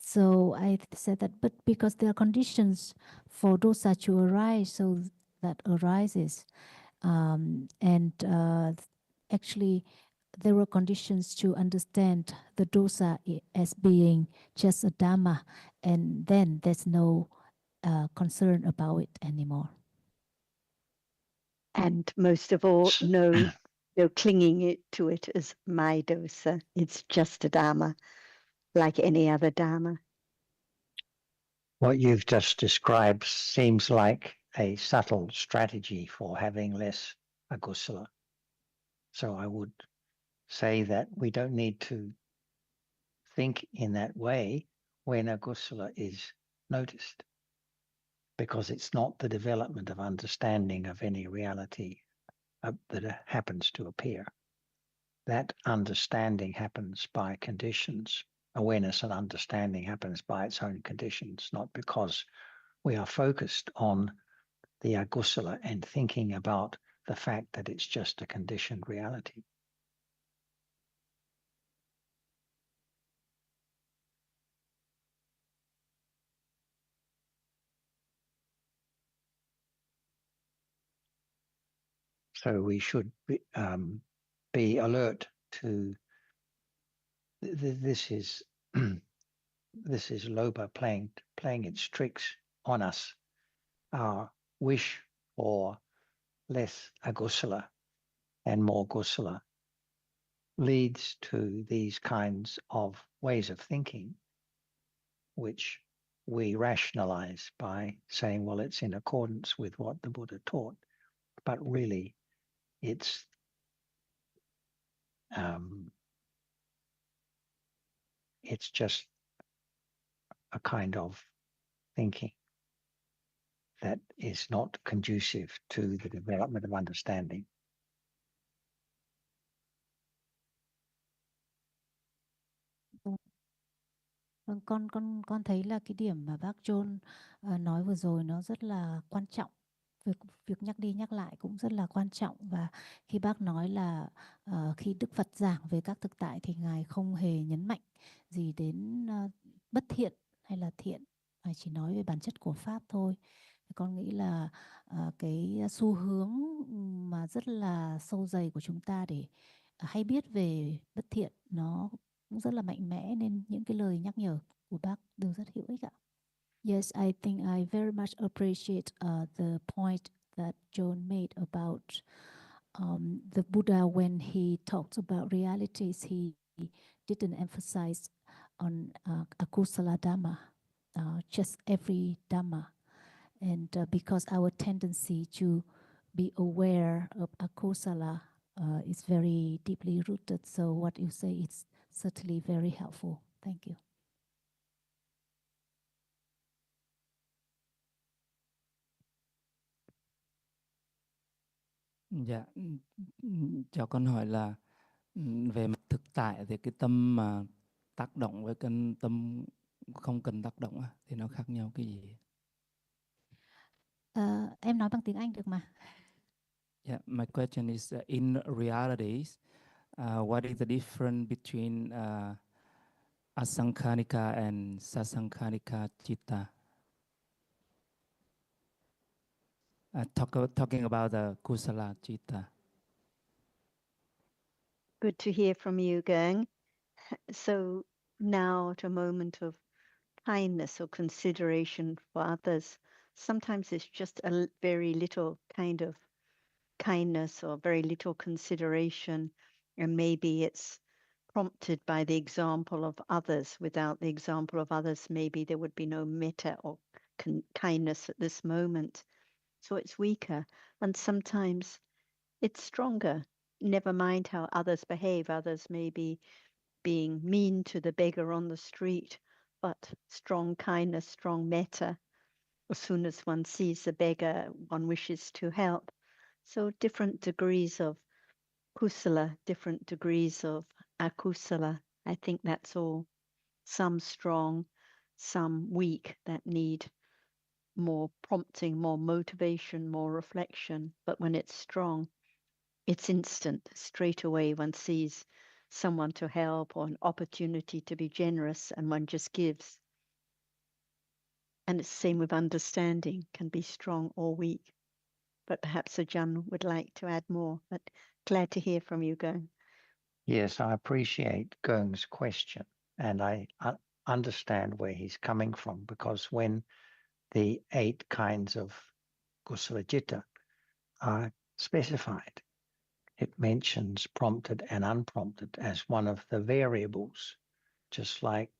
So I said that, but because there are conditions for dosa to arise, so that arises, and actually there were conditions to understand the dosa as being just a dhamma, and then there's no concern about it anymore. And most of all, no clinging to it as my dosa. It's just a dhamma, like any other dhamma. What you've just described seems like a subtle strategy for having less agusala. So I would say that we don't need to think in that way when agusala is noticed, because it's not the development of understanding of any reality that happens to appear. That understanding happens by conditions. Awareness and understanding happens by its own conditions, not because we are focused on the agusala and thinking about the fact that it's just a conditioned reality. So we should be alert to this is this is lobha playing its tricks on us. Our wish for less agusala and more gusala leads to these kinds of ways of thinking, which we rationalize by saying, well, it's in accordance with what the Buddha taught. But really, it's just a kind of thinking that is not conducive to the development of understanding. Vâng, con thấy là cái điểm mà bác John nói vừa rồi nó rất là quan trọng. Việc nhắc đi nhắc lại cũng rất là quan trọng, và khi bác nói là khi Đức Phật giảng về các thực tại thì Ngài không hề nhấn mạnh gì đến bất thiện hay là thiện, mà chỉ nói về bản chất của Pháp thôi. Thì con nghĩ là cái xu hướng mà rất là sâu dày của chúng ta để hay biết về bất thiện nó cũng rất là mạnh mẽ, nên những cái lời nhắc nhở của bác đều rất hữu ích ạ. Yes, I think I very much appreciate the point that John made about the Buddha. When he talked about realities, he didn't emphasize on akusala Dhamma, just every Dhamma. And because our tendency to be aware of akusala is very deeply rooted, so what you say is certainly very helpful. Thank you. Dạ, cho con hỏi là về mặt thực tại thì cái tâm mà tác động với cái tâm không cần tác động thì nó khác nhau cái gì? Em nói bằng tiếng Anh được mà. Yeah, my question is in realities, what is the difference between asankhanika and sasankhanika citta? Talking about the kusala citta. Good to hear from you, Gang. So now to a moment of kindness or consideration for others. Sometimes it's just a very little kind of kindness or very little consideration, and maybe it's prompted by the example of others. Without the example of others, maybe there would be no metta or kindness at this moment. So it's weaker, and sometimes it's stronger. Never mind how others behave. Others may be being mean to the beggar on the street, but strong kindness, strong metta. As soon as one sees a beggar, one wishes to help. So different degrees of kusala, different degrees of akusala. I think that's all. Some strong, some weak that need more prompting, more motivation, more reflection. But when it's strong, it's instant. Straight away one sees someone to help or an opportunity to be generous, and one just gives. And it's the same with understanding, can be strong or weak. But perhaps Ajahn would like to add more, but glad to hear from you, Gong. Yes, I appreciate Gung's question, and I understand where he's coming from, because when the 8 kinds of kusala citta are specified, it mentions prompted and unprompted as one of the variables, just like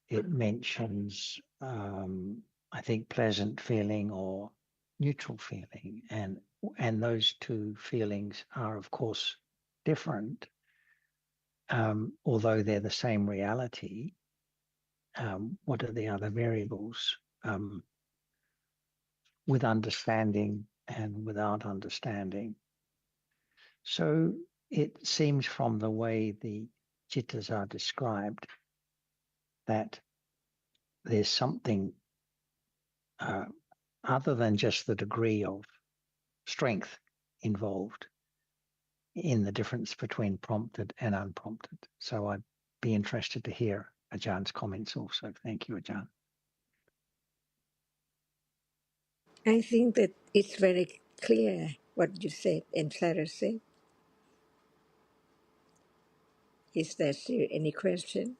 it mentions, I think, pleasant feeling or neutral feeling, and those 2 feelings are, of course, different, although they're the same reality. What are the other variables? With understanding and without understanding. So it seems from the way the cittas are described that there's something other than just the degree of strength involved in the difference between prompted and unprompted. So I'd be interested to hear Ajahn's comments also. Thank you, Ajahn. I think that it's very clear what you said and Sarah said. Is there still any question?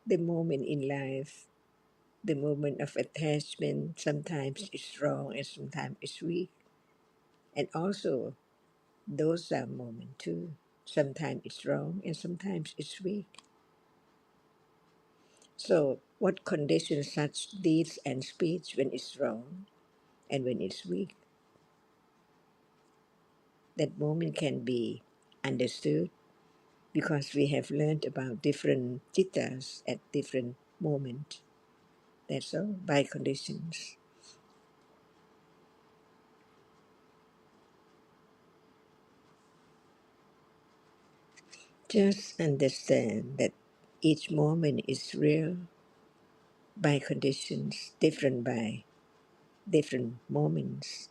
The moment in life, the moment of attachment, sometimes it's strong and sometimes it's weak. And also, those are moments too. Sometimes it's strong and sometimes it's weak. So, what conditions such deeds and speech when it's strong and when it's weak? That moment can be understood because we have learned about different chittas at different moments. That's all, by conditions. Just understand that each moment is real by conditions, different by different moments,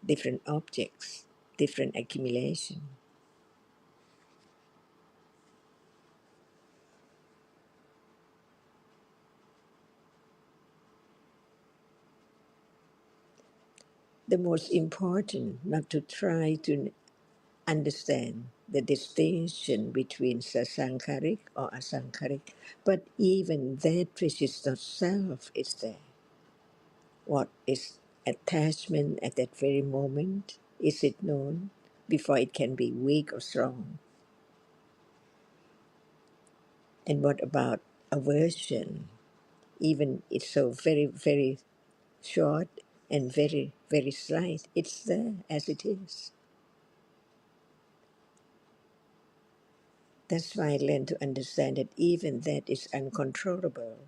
different objects, different accumulation. The most important, not to try to understand the distinction between sasankharic or asankharic, but even that which is not self is there. What is attachment at that very moment? Is it known before it can be weak or strong? And what about aversion? Even it's so very, very short and very, very slight, it's there as it is. That's why I learn to understand that even that is uncontrollable,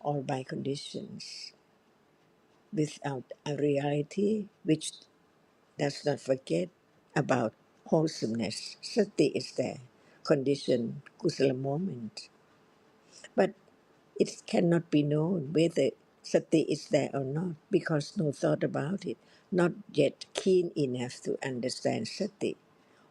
all by conditions, without a reality which does not forget about wholesomeness. Sati is there, condition, kusala moment. But it cannot be known whether sati is there or not because no thought about it, not yet keen enough to understand sati.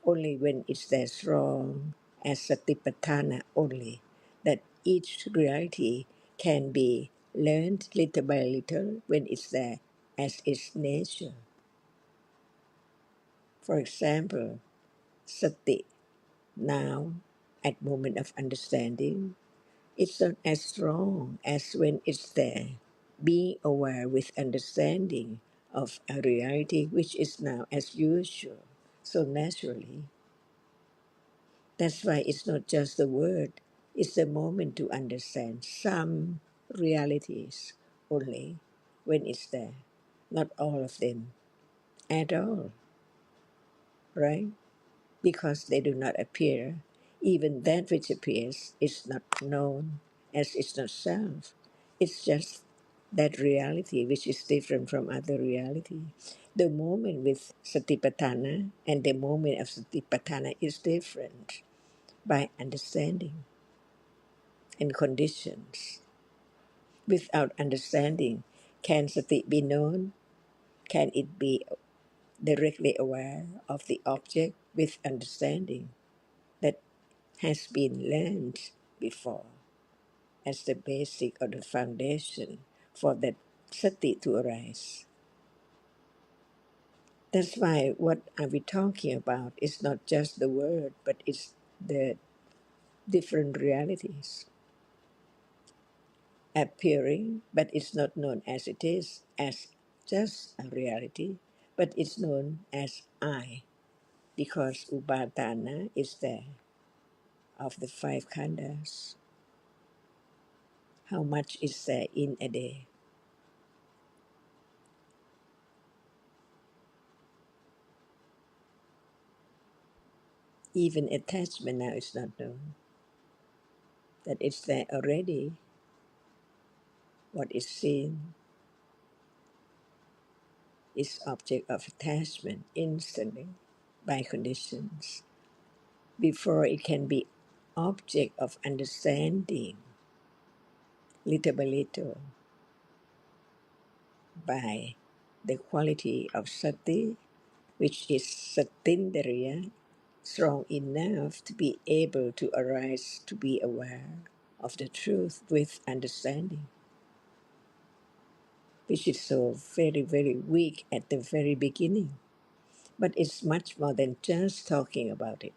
Only when it's there strong as satipatthana only, that each reality can be learned little by little when it's there as its nature. For example, sati now at moment of understanding, it's not as strong as when it's there, being aware with understanding of a reality which is now as usual, so naturally. That's why it's not just the word, it's the moment to understand some realities only when it's there, not all of them at all, right? Because they do not appear. Even that which appears is not known as it's not self. It's just that reality which is different from other reality. The moment with satipatthana and the moment of satipatthana is different by understanding and conditions. Without understanding, can sati be known? Can it be directly aware of the object with understanding that has been learned before as the basic or the foundation for that sati to arise? That's why what are we talking about is not just the word, but it's the different realities appearing, but it's not known as it is, as just a reality, but it's known as I, because upadana is there of the five khandhas. How much is there in a day? Even attachment now is not known. That it's there already. What is seen is object of attachment instantly by conditions. Before it can be object of understanding, little by little, by the quality of sati, which is satindriya, strong enough to be able to arise to be aware of the truth with understanding, which is so very, very weak at the very beginning. But it's much more than just talking about it.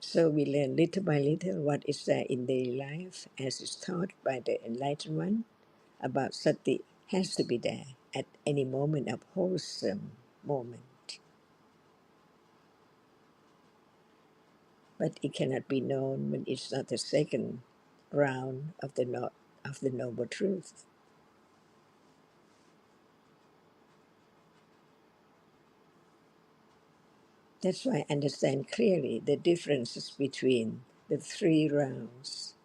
So we learn little by little what is there in daily life as is taught by the enlightened one about sati has to be there at any moment of wholesome moment. But it cannot be known when it's not the second round of the noble truth. That's why I understand clearly the differences between the three rounds,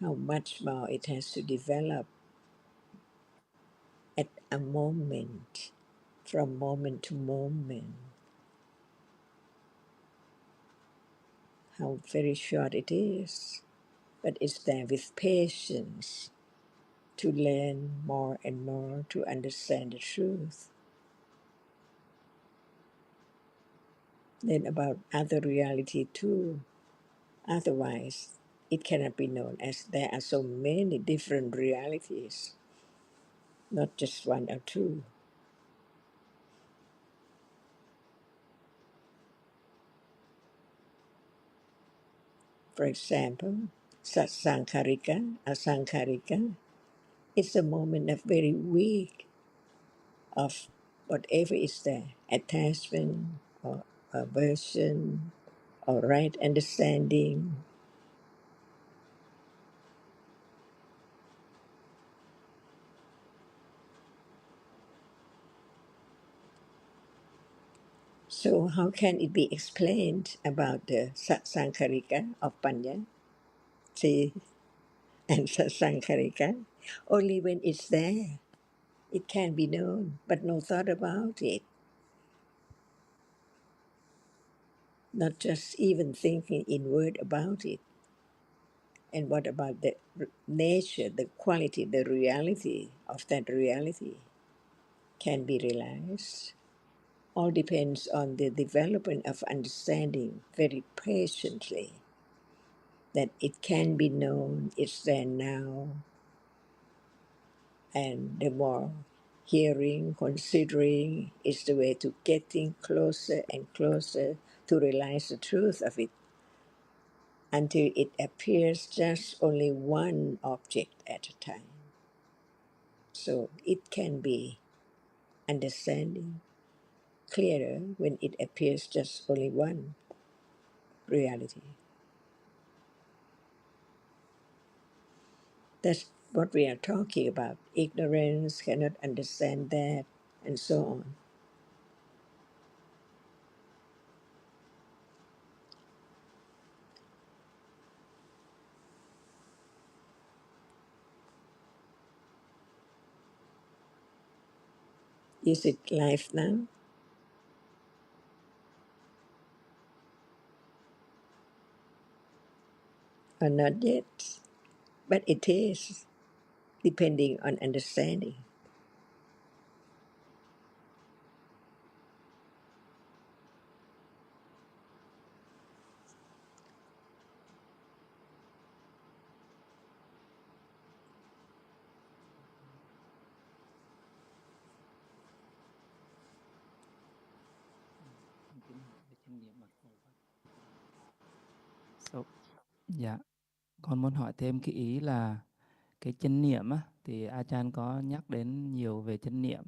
how much more it has to develop a moment, from moment to moment, how very short it is, but it's there with patience to learn more and more to understand the truth. Then about other reality too. Otherwise, it cannot be known as there are so many different realities, not just one or two. For example, Satsangkarika, Asankarika, it's a moment of very weak of whatever is there, attachment or aversion or right understanding. So how can it be explained about the Satsangkarika of Panya? See, and Satsangkarika? Only when it's there, it can be known, but no thought about it. Not just even thinking in word about it. And what about the nature, the quality, the reality of that reality can be realized? All depends on the development of understanding very patiently that it can be known, it's there now, and the more hearing, considering is the way to getting closer and closer to realize the truth of it until it appears just only one object at a time. So it can be understanding clearer when it appears just only one reality. That's what we are talking about. Ignorance cannot understand that, and so on. Is it life now or not yet? But it is, depending on understanding. So, dạ, con muốn hỏi thêm cái ý là cái chánh niệm á, thì Achan có nhắc đến nhiều về chánh niệm.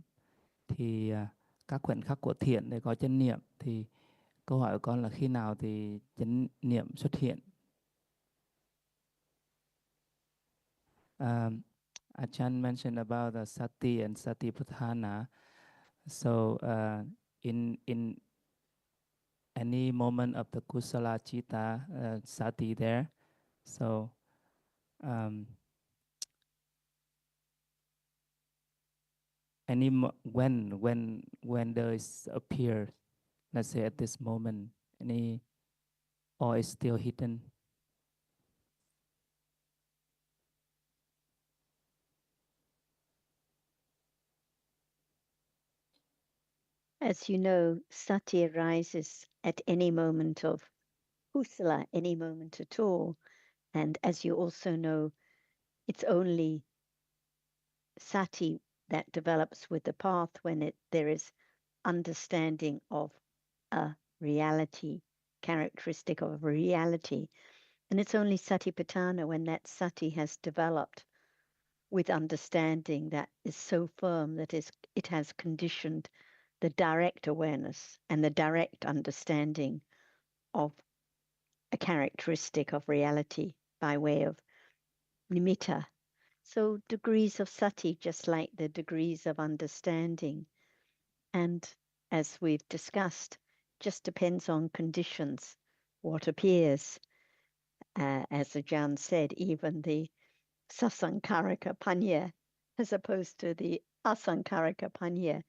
Thì các khoảnh khắc của thiện để có chánh niệm, thì câu hỏi của con là khi nào thì chánh niệm xuất hiện? Achan mentioned about the sati and satipatthana. So in any moment of the kusala chitta, sati there. So when there is appear, let's say at this moment, any or is still hidden. As you know, sati arises at any moment of kusala, any moment at all. And as you also know, it's only sati that develops with the path when there is understanding of a reality, characteristic of a reality. And it's only satipatthana when that sati has developed with understanding that is so firm that it has conditioned the direct awareness and the direct understanding of a characteristic of reality by way of nimitta. So degrees of sati, just like the degrees of understanding. And as we've discussed, just depends on conditions, what appears. As Ajahn said, even the sasankarika panya, as opposed to the asankarika panya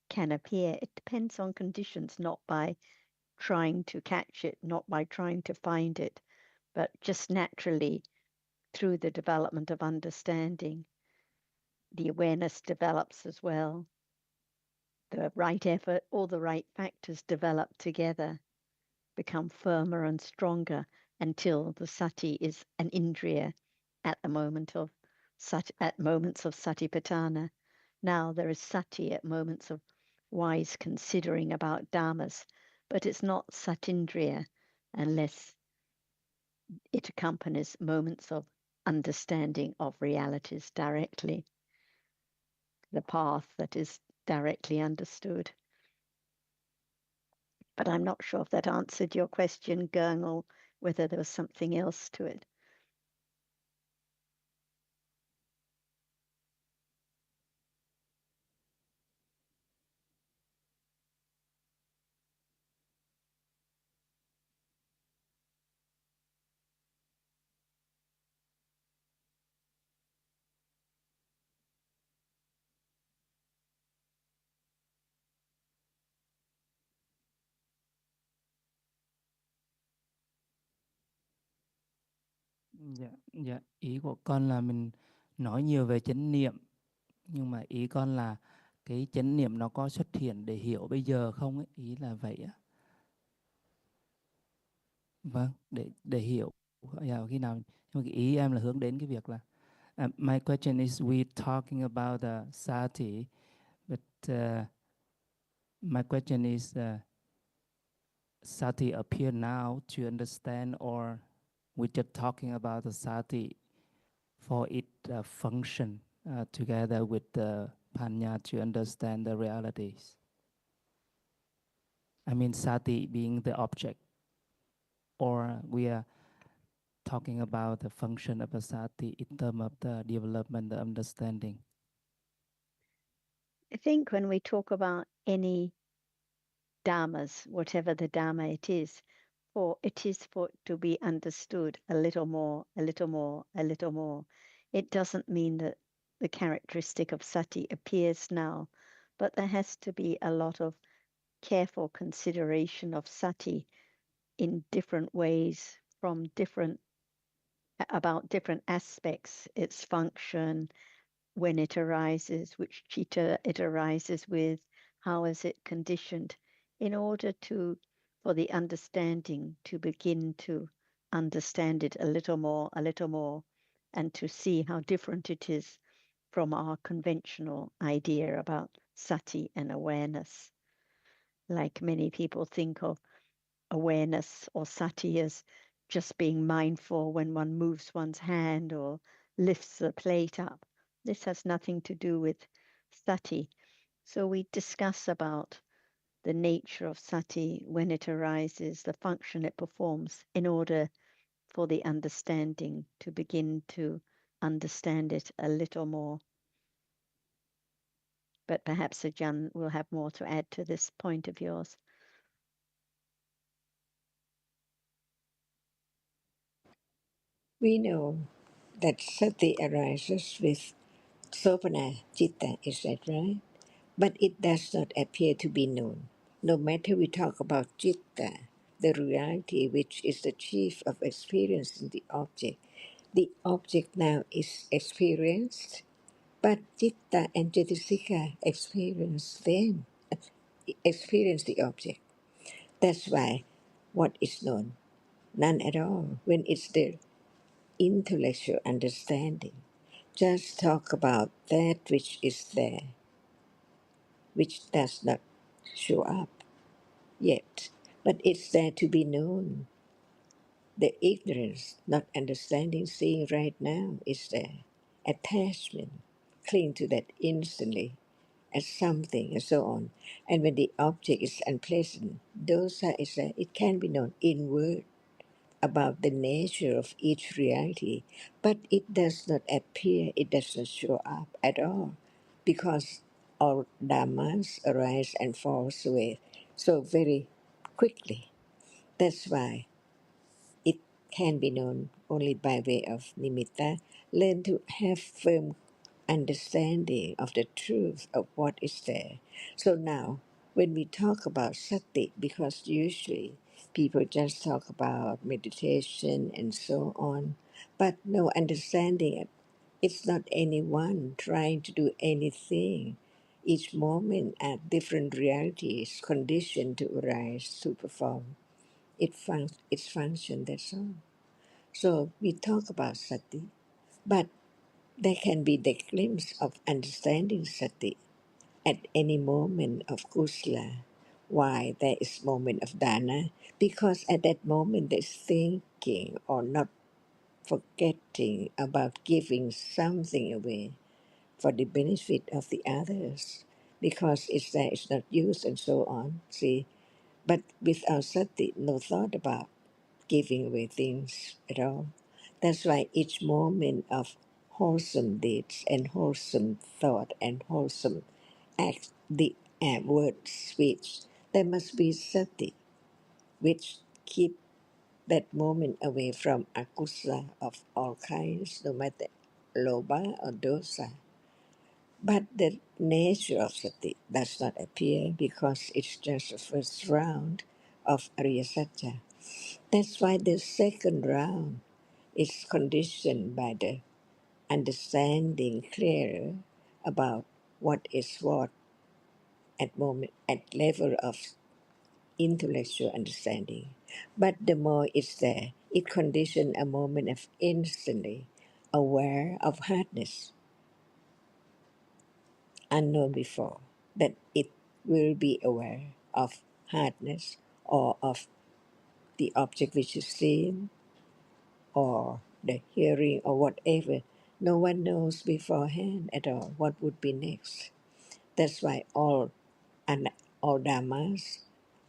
can appear. It depends on conditions, not by trying to catch it, not by trying to find it, but just naturally through the development of understanding. The awareness develops as well. The right effort, all the right factors develop together, become firmer and stronger until the sati is an indriya at the moment of at moments of satipatthana. Now there is sati at moments of wise considering about dhammas, but it's not satindriya unless it accompanies moments of understanding of realities directly, the path that is directly understood. But I'm not sure if that answered your question,Gung, or whether there was something else to it. Dạ, ý của con là mình nói nhiều về chánh niệm, nhưng mà ý con là cái chánh niệm nó có xuất hiện để hiểu bây giờ không ấy, ý là vậy á. Vâng, để hiểu khi nào, nhưng mà cái ý em là hướng đến cái việc là my question is we talking about the sati, but my question is sati appear now to understand, or we're just talking about the sati for it function together with the panya to understand the realities. I mean, sati being the object, or we are talking about the function of the sati in terms of the development, the understanding. I think when we talk about any dhammas, whatever the dhamma it is for to be understood a little more, a little more, a little more. It doesn't mean that the characteristic of sati appears now, but there has to be a lot of careful consideration of sati in different ways, from about different aspects, its function, when it arises, which citta it arises with, how is it conditioned, in order for the understanding to begin to understand it a little more, and to see how different it is from our conventional idea about sati and awareness. Like many people think of awareness or sati as just being mindful when one moves one's hand or lifts the plate up. This has nothing to do with sati. So we discuss about the nature of sati, when it arises, the function it performs, in order for the understanding to begin to understand it a little more. But perhaps Ajahn will have more to add to this point of yours. We know that sati arises with sopana citta, is that right? But it does not appear to be known. No matter we talk about citta, the reality which is the chief of experience in the object now is experienced, but citta and cetasika experience the object. That's why what is known? None at all, when it's the intellectual understanding. Just talk about that which is there, which does not show up yet, but it's there to be known. The ignorance, not understanding, seeing right now is there. Attachment, cling to that instantly as something and so on. And when the object is unpleasant, dosa is there. It can be known in word about the nature of each reality, but it does not appear, it does not show up at all, because all dhammas arise and fall away so very quickly. That's why it can be known only by way of nimitta. Learn to have firm understanding of the truth of what is there. So now, when we talk about sati, because usually people just talk about meditation and so on, but no understanding it. It's not anyone trying to do anything. Each moment at different realities conditioned to arise to perform its function, that's all. So we talk about sati, but there can be the glimpse of understanding sati at any moment of kusala. Why there is moment of dana? Because at that moment there's thinking or not forgetting about giving something away for the benefit of the others. Because it's there, it's not used and so on. See, but without sati, no thought about giving away things at all. That's why each moment of wholesome deeds and wholesome thought and wholesome acts, the word, speech, there must be sati, which keep that moment away from akusa of all kinds, no matter loba or dosa. But the nature of sati does not appear because it's just the first round of Ariya Satya. That's why the second round is conditioned by the understanding clearer about what is what at level of intellectual understanding. But the more it's there, it conditions a moment of instantly aware of hardness, unknown before, that it will be aware of hardness or of the object which is seen or the hearing or whatever. No one knows beforehand at all what would be next. That's why all dhammas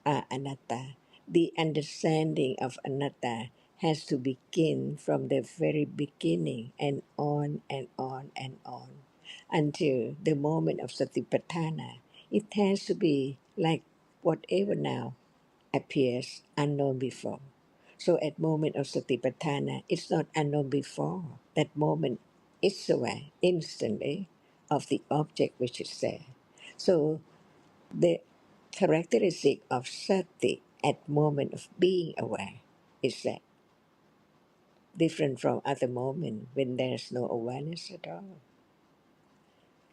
are anatta. The understanding of anatta has to begin from the very beginning and on and on and on until the moment of satipatthana. It has to be like whatever now appears unknown before. So at moment of satipatthana, it's not unknown before. That moment is aware instantly of the object which is there. So the characteristic of sati at moment of being aware is that different from other moment when there's no awareness at all.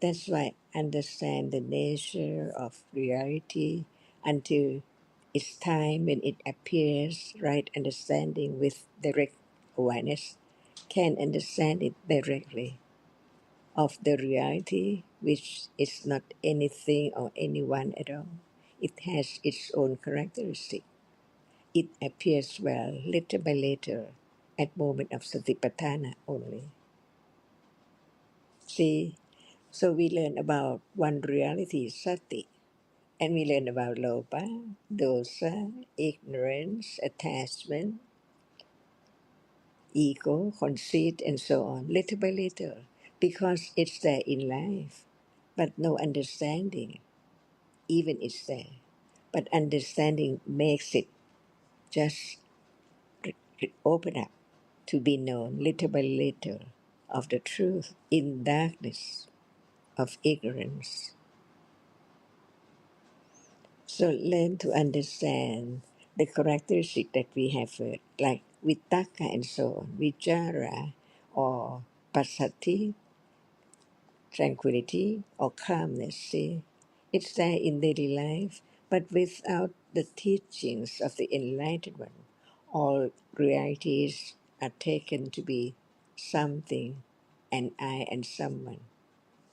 That's why understand the nature of reality until it's time when it appears, right understanding with direct awareness can understand it directly of the reality which is not anything or anyone at all. It has its own characteristic. It appears well little by little at moment of satipatthana only. See, so we learn about one reality, sati, and we learn about lopa, dosa, ignorance, attachment, ego, conceit, and so on, little by little, because it's there in life, but no understanding, even it's there. But understanding makes it just open up to be known little by little of the truth in darkness of ignorance. So learn to understand the characteristic that we have heard, like vitaka and so on, vichara or passaddhi, tranquility or calmness. See, it's there in daily life, but without the teachings of the enlightened one, all realities are taken to be something, and I and someone.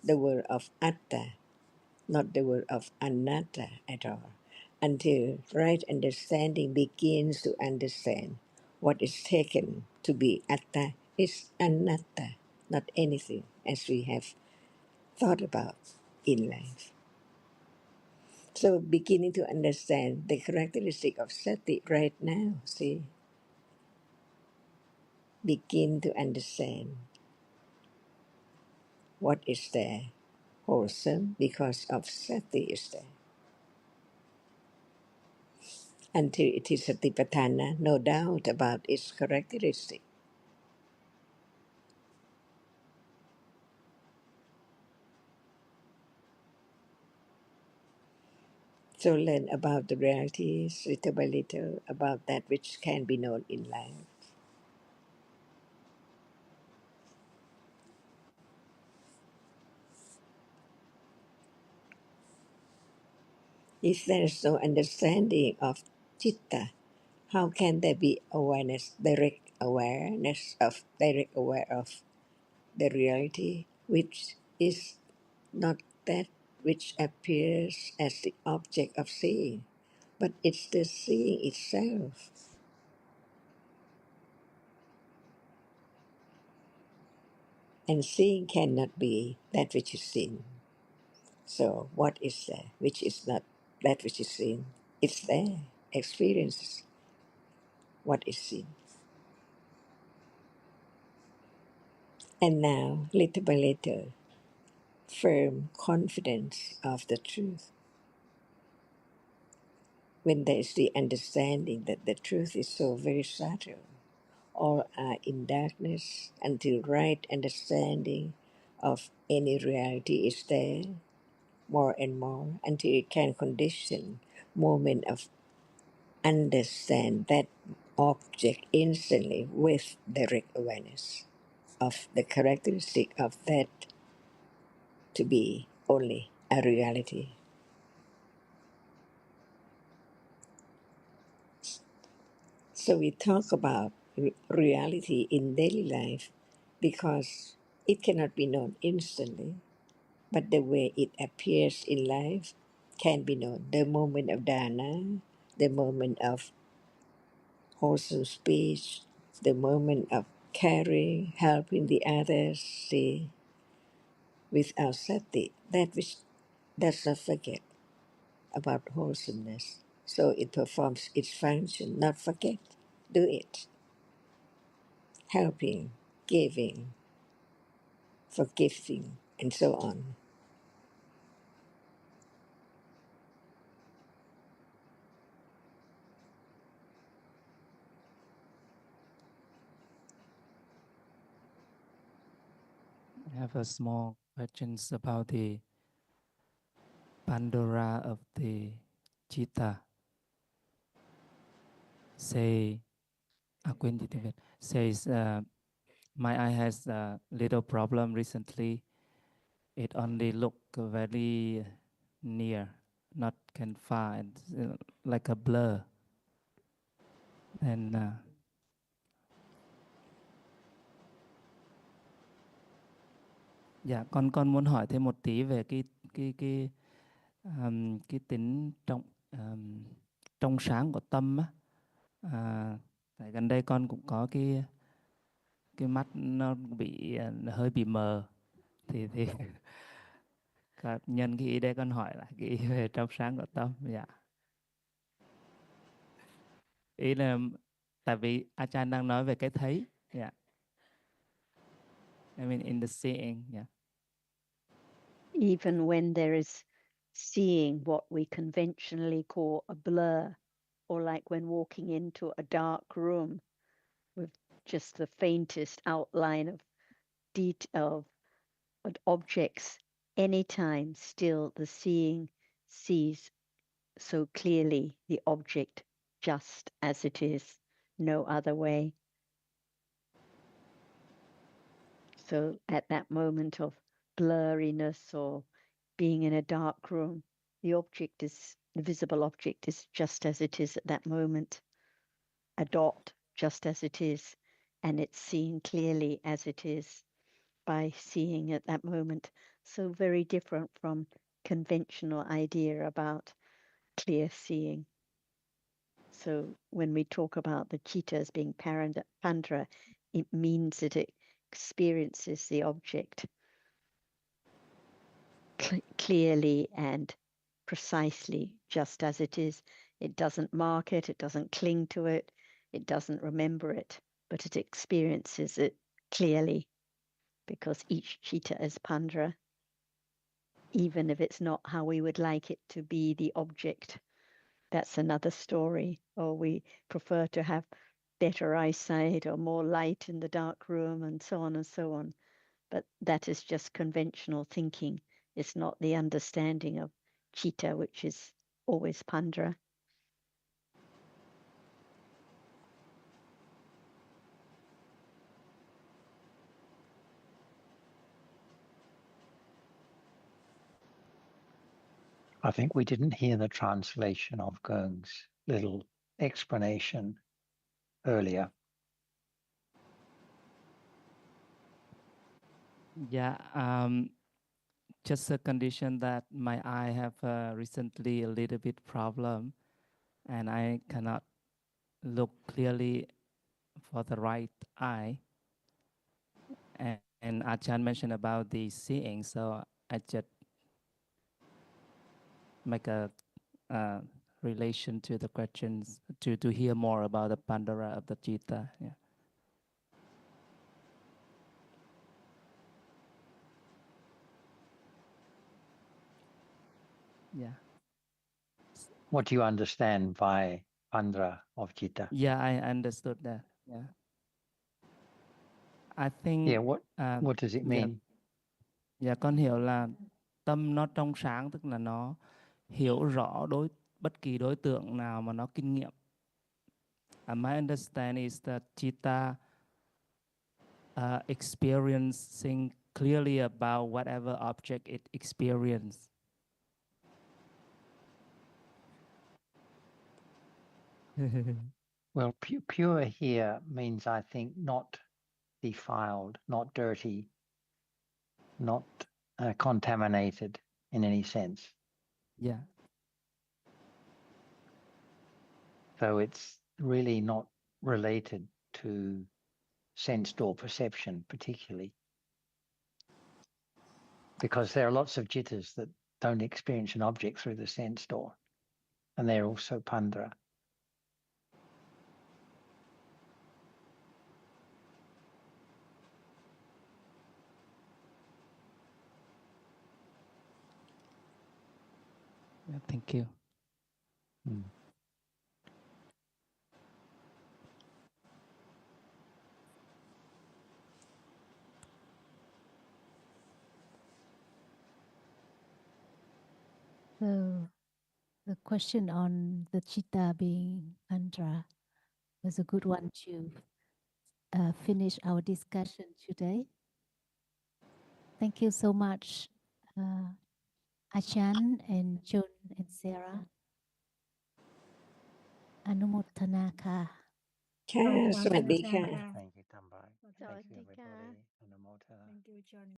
The word of atta, not the word of anatta at all, until right understanding begins to understand what is taken to be atta is anatta, not anything, as we have thought about in life. So beginning to understand the characteristic of sati right now, see, begin to understand what is there, wholesome, because of sati is there. Until it is satipatthana, no doubt about its characteristic. So learn about the realities little by little, about that which can be known in life. If there is no understanding of citta, how can there be awareness, direct aware of the reality, which is not that which appears as the object of seeing, but it's the seeing itself. And seeing cannot be that which is seen. So what is there which is not that which is seen? It's there. Experience what is seen. And now, little by little, firm confidence of the truth. When there is the understanding that the truth is so very subtle, all are in darkness until right understanding of any reality is there, more and more, until it can condition moment of understand that object instantly with direct awareness of the characteristic of that to be only a reality. So we talk about reality in daily life because it cannot be known instantly, but the way it appears in life can be known. The moment of dana, the moment of wholesome speech, the moment of caring, helping the others, see, without sati, that which does not forget about wholesomeness. So it performs its function, not forget, do it, helping, giving, forgiving, and so on. I have a small questions about the Pandora of the Chitta. Say, quên gì tiếng Việt. Says, my eye has a little problem recently. It only look very near, not can far, and like a blur. And dạ, con muốn hỏi thêm một tí về cái tính trong sáng của tâm á. Tại gần đây con cũng có cái mắt nó bị hơi bị mờ, thì nhân cái ý đây con hỏi lại cái ý về trong sáng của tâm. Dạ, ý là tại vì Achan đang nói về cái thấy. Dạ, I mean in the seeing. Yeah. Even when there is seeing what we conventionally call a blur, or like when walking into a dark room with just the faintest outline of detail of objects, anytime still the seeing sees so clearly the object just as it is, no other way. So at that moment of blurriness or being in a dark room, the visible object is just as it is at that moment, a dot just as it is, and it's seen clearly as it is by seeing at that moment. So very different from conventional idea about clear seeing. So when we talk about the chitta as being pandra, it means that it experiences the object clearly and precisely just as it is. It doesn't mark it, it doesn't cling to it, it doesn't remember it, but it experiences it clearly because each chitta is pandra, even if it's not how we would like it to be the object. That's another story. Or we prefer to have better eyesight or more light in the dark room and so on and so on. But that is just conventional thinking. It's not the understanding of chitta, which is always Pandra. I think we didn't hear the translation of Gung's little explanation earlier. Yeah, just a condition that my eye have recently a little bit problem, and I cannot look clearly for the right eye. And Achan mentioned about the seeing, so I just make a relation to the questions to hear more about the Pandara of the Chitta. Yeah. Yeah. What do you understand by Pandra of Chitta? Yeah, I understood that. Yeah. I think. Yeah, what does it mean? Dạ con hiểu là tâm nó trong sáng, tức là nó hiểu rõ bất kỳ đối tượng nào mà nó kinh nghiệm. And my understanding is that Chitta experiencing clearly about whatever object it experiences. Well, pure here means, I think, not defiled, not dirty, not contaminated in any sense. Yeah. So it's really not related to sense door perception particularly, because there are lots of jittas that don't experience an object through the sense door, and they're also Pandra. Yeah, thank you. So the question on the chitta being Andra was a good one to finish our discussion today. Thank you so much, Achan and Chun and Sarah. Anumotana ka. ค่ะสวัสดีค่ะ Thank you, Tambai. Thank you, everybody. Anumotana. Thank you, John.